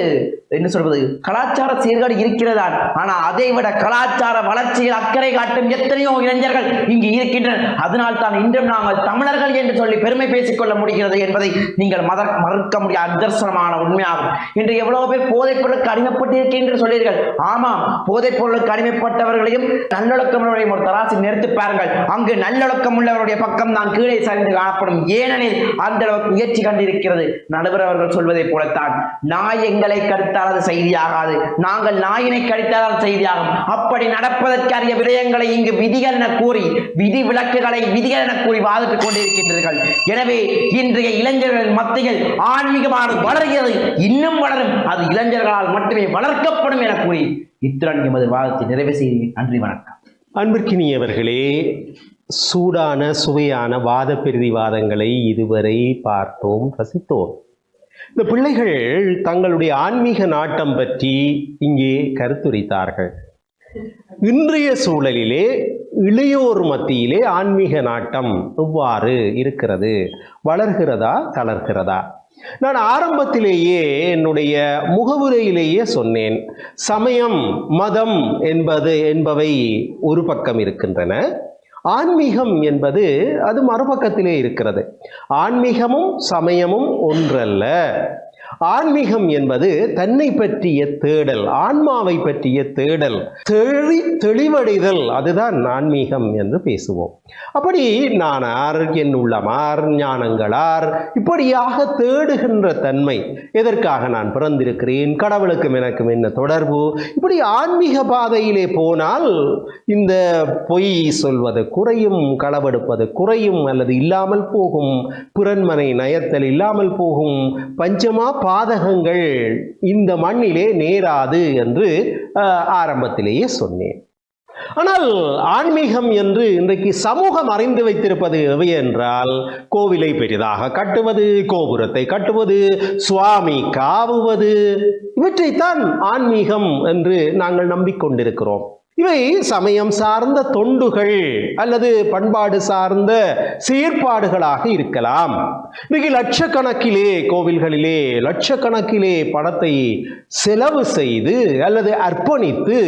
S2: என்ன சொல்வது, கலாச்சார சீர்கேடு இருக்கிறதான், ஆனால் அதை விட கலாச்சார வளர்ச்சியில் அக்கறை காட்டும் எத்தனையோ இளைஞர்கள் இங்கு இருக்கின்றனர். அதனால் தான் இன்றும் நாங்கள் தமிழர்கள் என்று சொல்லி பெருமை பேசிக்கொள்ள முடிகிறது என்பதை நீங்கள் மறுக்க முடியாத நிதர்சனமான உண்மையாகும். இன்று எவ்வளவு பேர் போதைப் பொருளுக்கு அடிமைப்பட்டிருக்கின்ற சொல்லியிருங்கள். ஆமாம், போதைப் பொருளுக்கு அடிமைப்பட்டவர்களையும் நல்லொழுக்கமுள்ளவரையும் ஒரு தராசி நிறுத்தி பாருங்கள். அங்கு நல்லொழுக்கம் உள்ளவருடைய பக்கம் தான் கீழே சரிந்து காணப்படும். ஏனெனில் அந்த அளவுக்கு முயற்சி கண்டிருக்கிறது. நடுவர் அவர்கள் சொல்வதை போலத்தான், நாய் எங்களை கருத்தால் அது செய்தியாகாது, நாங்கள் நாயினை கடித்தால் அது செய்தியாகும். அப்படி நடப்பதற்கரிய விடயங்களை இங்கு விதிகள் என கூறி, விதி விலக்குகளை விதிகள் என கூறி வாதிட்டுக் கொண்டிருக்கின்றீர்கள். எனவே இன்றைய இளைஞர்கள் மத்தியில் ஆன்மீகமானது வளர்கிறது, இன்னும் வளரும். அது இளைஞர்களால் மட்டுமே வளர்க்கப்படும் என கூறி இத்துடன் எமது வாதத்தை நிறைவு செய்து நன்றி, வணக்கம்.
S1: அன்பிற்கினியவர்களே, சூடான சுவையான வாத பிரதிவாதங்களை இதுவரை பார்த்தோம், ரசித்தோம். இந்த பிள்ளைகள் தங்களுடைய ஆன்மீக நாட்டம் பற்றி இங்கே கருத்துரைத்தார்கள். இன்றைய சூழலிலே இளையோர் மத்தியிலே ஆன்மீக நாட்டம் எவ்வாறு இருக்கிறது? வளர்கிறதா, தளர்கிறதா? நான் ஆரம்பத்திலேயே என்னுடைய முகவுரையிலேயே சொன்னேன், சமயம் மதம் என்பவை ஒரு பக்கம் இருக்கின்றன, ஆன்மீகம் என்பது அது மறுபக்கத்திலே இருக்கிறது. ஆன்மீகமும் சமயமும் ஒன்றல்ல. ஆன்மீகம் என்பது தன்னை பற்றிய தேடல், ஆன்மாவை பற்றிய தேடல், தெளிவடைதல், அதுதான் ஆன்மீகம் என்று பேசுவோம். அப்படி நானார், என் உள்ளமார், ஞானங்களார், இப்படியாக தேடுகின்ற தன்மை, எதற்காக நான் பிறந்திருக்கிறேன், கடவுளுக்கும் எனக்கும் என்ன தொடர்பு, இப்படி ஆன்மீக பாதையிலே போனால் இந்த பொய் சொல்வது குறையும், களவெடுப்பது குறையும், அல்லது இல்லாமல் போகும், பிறன்மனை நயத்தல் இல்லாமல் போகும், பஞ்சமா பாதகங்கள் இந்த மண்ணிலே நேராது என்று ஆரம்பத்திலேயே சொன்னேன். ஆனால் ஆன்மீகம் என்று இன்றைக்கு சமூகம் அறிந்து வைத்திருப்பது எவை என்றால், கோவிலை பெரிதாக கட்டுவது, கோபுரத்தை கட்டுவது, சுவாமி காவுவது, இவற்றைத்தான் ஆன்மீகம் என்று நாங்கள் நம்பிக்கொண்டிருக்கிறோம். இவை சமயம் சார்ந்த தொண்டுகள் அல்லது பண்பாடு சார்ந்த செயற்பாடுகளாக இருக்கலாம். இன்னைக்கு லட்சக்கணக்கிலே கோவில்களிலே லட்சக்கணக்கிலே பணத்தை செலவு செய்து அல்லது அர்ப்பணித்து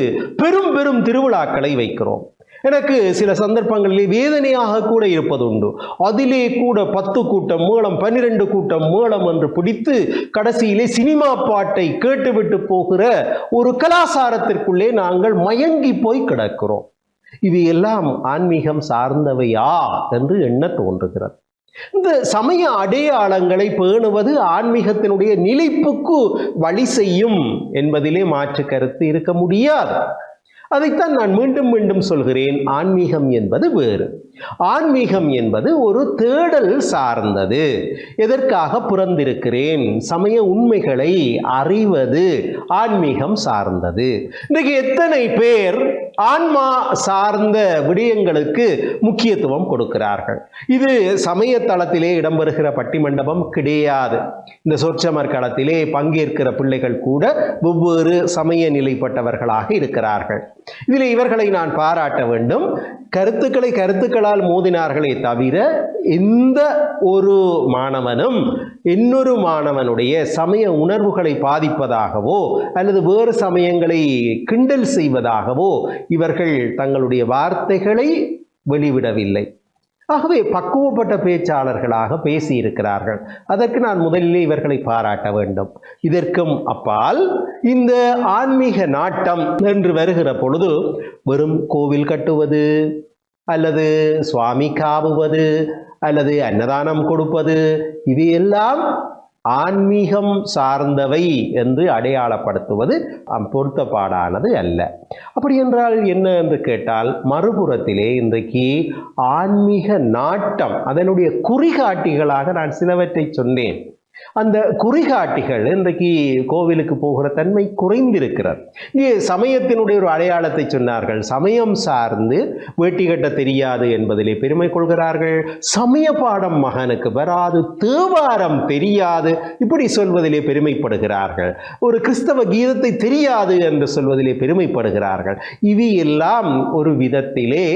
S1: பெரும் பெரும் திருவிழாக்களை வைக்கிறோம். எனக்கு சில சந்தர்ப்பங்களிலே வேதனையாக கூட இருப்பதுண்டு. அதிலே கூட 10 கூட்டம் மேளம், 12 கூட்டம் மேளம் என்று பிடித்து கடைசியிலே சினிமா பாட்டை கேட்டுவிட்டு போகிற ஒரு கலாச்சாரத்திற்குள்ளே நாங்கள் மயங்கி போய் கிடக்கிறோம். இது எல்லாம் ஆன்மீகம் சார்ந்தவையா என்று எண்ண தோன்றுகிறது. இந்த சமய அடையாளங்களை பேணுவது ஆன்மீகத்தினுடைய நிலைப்புக்கு வழி செய்யும் என்பதிலே மாற்று கருத்து இருக்க முடியாது. அதைத்தான் நான் மீண்டும் மீண்டும் சொல்கிறேன், ஆன்மீகம் என்பது வேறு. ஆன்மீகம் என்பது ஒரு தேடல் சார்ந்தது. எதற்காக பிறந்திருக்கிறேன், சமய உண்மைகளை அறிவது ஆன்மீகம் சார்ந்தது. இன்றைக்கு எத்தனை பேர் ஆன்மா சார்ந்த விடயங்களுக்கு முக்கியத்துவம் கொடுக்கிறார்கள். இது சமய தளத்திலே இடம்பெறுகிற பட்டிமண்டபம் கிடையாது. இந்த சொற்சமர் களத்திலே பங்கேற்கிற பிள்ளைகள் கூட வெவ்வேறு சமய நிலைப்பட்டவர்களாக இருக்கிறார்கள். இதில் இவர்களை நான் பாராட்ட வேண்டும். கருத்துக்களால் மோதினார்களே தவிர எந்த ஒரு மாணவனும் இன்னொரு மாணவனுடைய சமய உணர்வுகளை பாதிப்பதாகவோ அல்லது வேறு சமயங்களை கிண்டல் செய்வதாகவோ இவர்கள் தங்களுடைய வார்த்தைகளை வெளிவிடவில்லை. ஆகவே பக்குவப்பட்ட பேச்சாளர்களாக பேசியிருக்கிறார்கள். அதற்கு நான் முதலிலே இவர்களை பாராட்ட வேண்டும். இதற்கும் அப்பால் இந்த ஆன்மீக நாட்டம் என்று வருகிற பொழுது வெறும் கோவில் கட்டுவது அல்லது சுவாமி காவுவது அல்லது அன்னதானம் கொடுப்பது, இது எல்லாம் ஆன்மீகம் சார்ந்தவை என்று அடையாளப்படுத்துவது பொருத்தப்பாடானது அல்ல. அப்படி என்றால் என்ன என்று கேட்டால், மறுபுறத்திலே இன்றைக்கு ஆன்மீக நாட்டம் அதனுடைய குறிகாட்டிகளாக நான் சிலவற்றை சொன்னேன். அந்த குறிகாட்டிகள் இன்றைக்கு கோவிலுக்கு போகிற தன்மை குறைந்திருக்கிறது. இங்கே சமயத்தினுடைய ஒரு அடையாளத்தை சொன்னார்கள். சமயம் சார்ந்து வேட்டி கட்ட தெரியாது என்பதிலே பெருமை கொள்கிறார்கள். சமய பாடம் மகனுக்கு வராது, தேவாரம் தெரியாது, இப்படி சொல்வதிலே பெருமைப்படுகிறார்கள். ஒரு கிறிஸ்தவ கீதத்தை தெரியாது என்று சொல்வதிலே பெருமைப்படுகிறார்கள். இவை எல்லாம் ஒரு விதத்திலே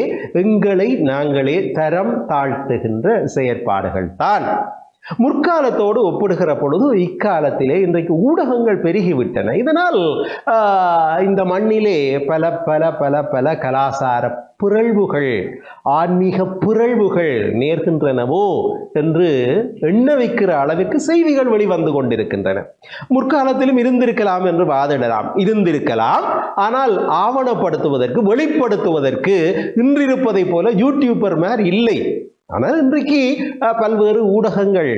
S1: எங்களை நாங்களே தரம் தாழ்த்துகின்ற செயற்பாடுகள் தான். முற்காலத்தோடு ஒப்பிடுகிற பொழுது இக்காலத்திலே இன்றைக்கு ஊடகங்கள் பெருகிவிட்டன. இதனால் இந்த மண்ணிலே பல பல பல பல கலாசார பிறழ்வுகள், ஆன்மீக பிறழ்வுகள் நேர்கின்றனவோ என்று எண்ண வைக்கிற அளவிற்கு செய்திகள் வெளிவந்து கொண்டிருக்கின்றன. முற்காலத்திலும் இருந்திருக்கலாம் என்று வாதிடலாம், இருந்திருக்கலாம். ஆனால் ஆவணப்படுத்துவதற்கு, வெளிப்படுத்துவதற்கு இன்றிருப்பதை போல யூடியூபர் மேர் இல்லை. ஆனால் இன்றைக்கு பல்வேறு ஊடகங்கள்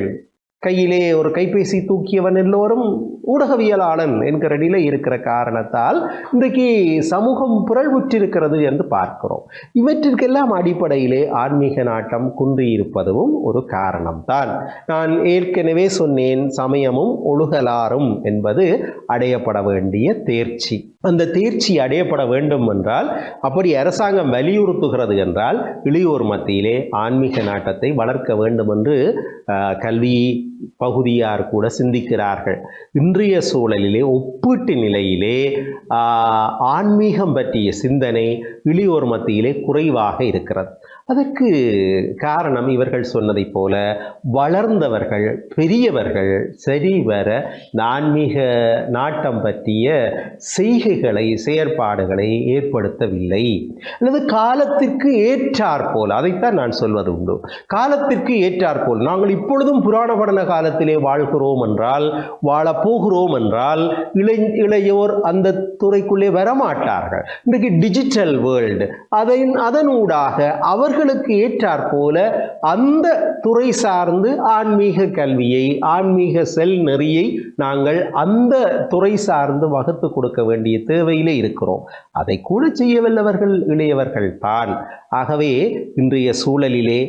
S1: கையிலே ஒரு கைபேசி தூக்கியவன் எல்லோரும் ஊடகவியலாளன் என்கிற நிலை இருக்கிற காரணத்தால் இன்றைக்கு சமூகம் புரள்வுற்றிருக்கிறது என்று பார்க்கிறோம். இவற்றிற்கெல்லாம் அடிப்படையிலே ஆன்மீக நாட்டம் குன்றியிருப்பதும் ஒரு காரணம்தான். நான் ஏற்கனவே சொன்னேன், சமயமும் ஒழுகலாறும் என்பது அடையப்பட வேண்டிய தேர்ச்சி. அந்த தேர்ச்சி அடையப்பட வேண்டும் என்றால், அப்படி அரசாங்கம் வலியுறுத்துகிறது என்றால், இளையோர் மத்தியிலே ஆன்மீக நாட்டத்தை வளர்க்க வேண்டும் என்று கல்வி பகுதியார் கூட சிந்திக்கிறார்கள். இன்றைய சூழலிலே ஒப்பீட்டு நிலையிலே ஆன்மீகம் பற்றிய சிந்தனை இளையோர் மத்தியிலே குறைவாக இருக்கிறது. அதற்கு காரணம் இவர்கள் சொன்னதை போல வளர்ந்தவர்கள் பெரியவர்கள் சரிவர ஆன்மீக நாட்டம் பற்றிய செய்கைகளை செயற்பாடுகளை ஏற்படுத்தவில்லை, அல்லது காலத்திற்கு ஏற்றாற்போல். அதைத்தான் நான் சொல்வது உண்டு. காலத்திற்கு ஏற்றாற்போல் நாங்கள் இப்பொழுதும் புராண படன காலத்திலே வாழ்கிறோம் என்றால், வாழப்போகிறோம் என்றால் இளையோர் அந்த துறைக்குள்ளே வரமாட்டார்கள். இன்றைக்கு டிஜிட்டல் வேர்ல்டு, அதனூடாக அவர்களுக்கு ஏற்றாற் போல அந்த துறை சார்ந்து ஆன்மீக கல்வியை, ஆன்மீக செல் நெறியை நாங்கள் அந்த துறை சார்ந்து வகுத்து கொடுக்க வேண்டிய தேவையிலே இருக்கிறோம். அதை கூட செய்யவல்லவர்கள் இளையவர்கள் தான். ஆகவே இன்றைய சூழலிலே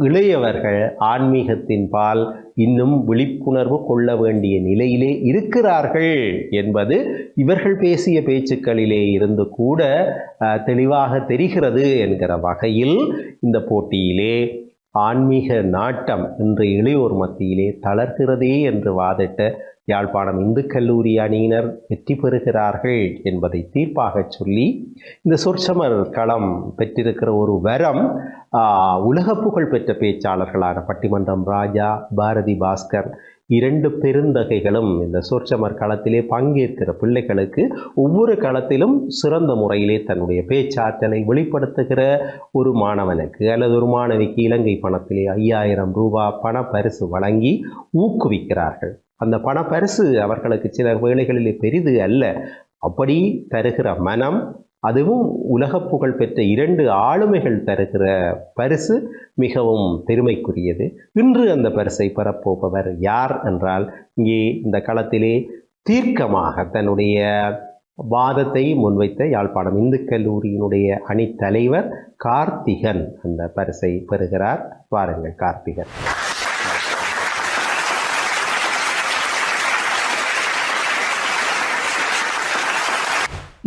S1: இளையவர்கள் ஆன்மீகத்தின் பால் இன்னும் விழிப்புணர்வு கொள்ள வேண்டிய நிலையிலே இருக்கிறார்கள் என்பது இவர்கள் பேசிய பேச்சுக்களிலே இருந்து கூட தெளிவாக தெரிகிறது என்கிற வகையில் இந்த போட்டியிலே ஆன்மீக நாட்டம் இன்று இளையோர் மத்தியிலே தளர்கிறதே என்று வாதிட்ட யாழ்ப்பாணம் இந்து கல்லூரி அணியினர் வெற்றி பெறுகிறார்கள் என்பதை தீர்ப்பாக சொல்லி, இந்த சொற்சமர் களம் பெற்றிருக்கிற ஒரு வரம் உலக புகழ் பெற்ற பேச்சாளர்களான பட்டிமன்றம் ராஜா, பாரதி பாஸ்கர் இரண்டு பெருந்தகைகளும் இந்த சொற்சமர் களத்திலே பங்கேற்கிற பிள்ளைகளுக்கு ஒவ்வொரு களத்திலும் சிறந்த முறையிலே தன்னுடைய பேச்சாற்றலை வெளிப்படுத்துகிற ஒரு மாணவனுக்கு அல்லது ஒரு மாணவிக்கு இலங்கை பணத்திலே 5000 ரூபாய் பண பரிசு வழங்கி ஊக்குவிக்கிறார்கள். அந்த பண பரிசு அவர்களுக்கு சில வேளைகளிலே பெரிது அல்ல. அப்படி தருகிற மனம், அதுவும் உலக புகழ் பெற்ற 2 ஆளுமைகள் தருகிற பரிசு மிகவும் பெருமைக்குரியது. இன்று அந்த பரிசை பெறப்போபவர் யார் என்றால், இங்கே இந்த களத்திலே தீர்க்கமாக தன்னுடைய வாதத்தை முன்வைத்த யாழ்ப்பாணம் இந்து கல்லூரியினுடைய அணித்தலைவர் கார்த்திகன் அந்த பரிசை பெறுகிறார். வாருங்கள் கார்த்திகன்.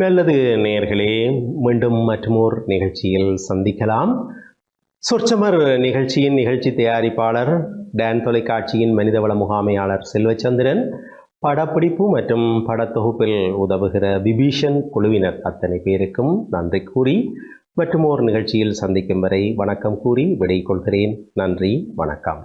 S1: நல்லது நேயர்களே, மீண்டும் மற்றொரு நிகழ்ச்சியில் சந்திக்கலாம். சொற்சமர் நிகழ்ச்சியின் நிகழ்ச்சி தயாரிப்பாளர் டான் தொலைக்காட்சியின் மனிதவள முகாமையாளர் செல்வச்சந்திரன், படப்பிடிப்பு மற்றும் படத்தொகுப்பில் உதவுகிற விபீஷன் குழுவினர் அத்தனை பேருக்கும் நன்றி கூறி மற்றொரு நிகழ்ச்சியில் சந்திக்கும் வரை வணக்கம் கூறி விடை கொள்கிறேன். நன்றி, வணக்கம்.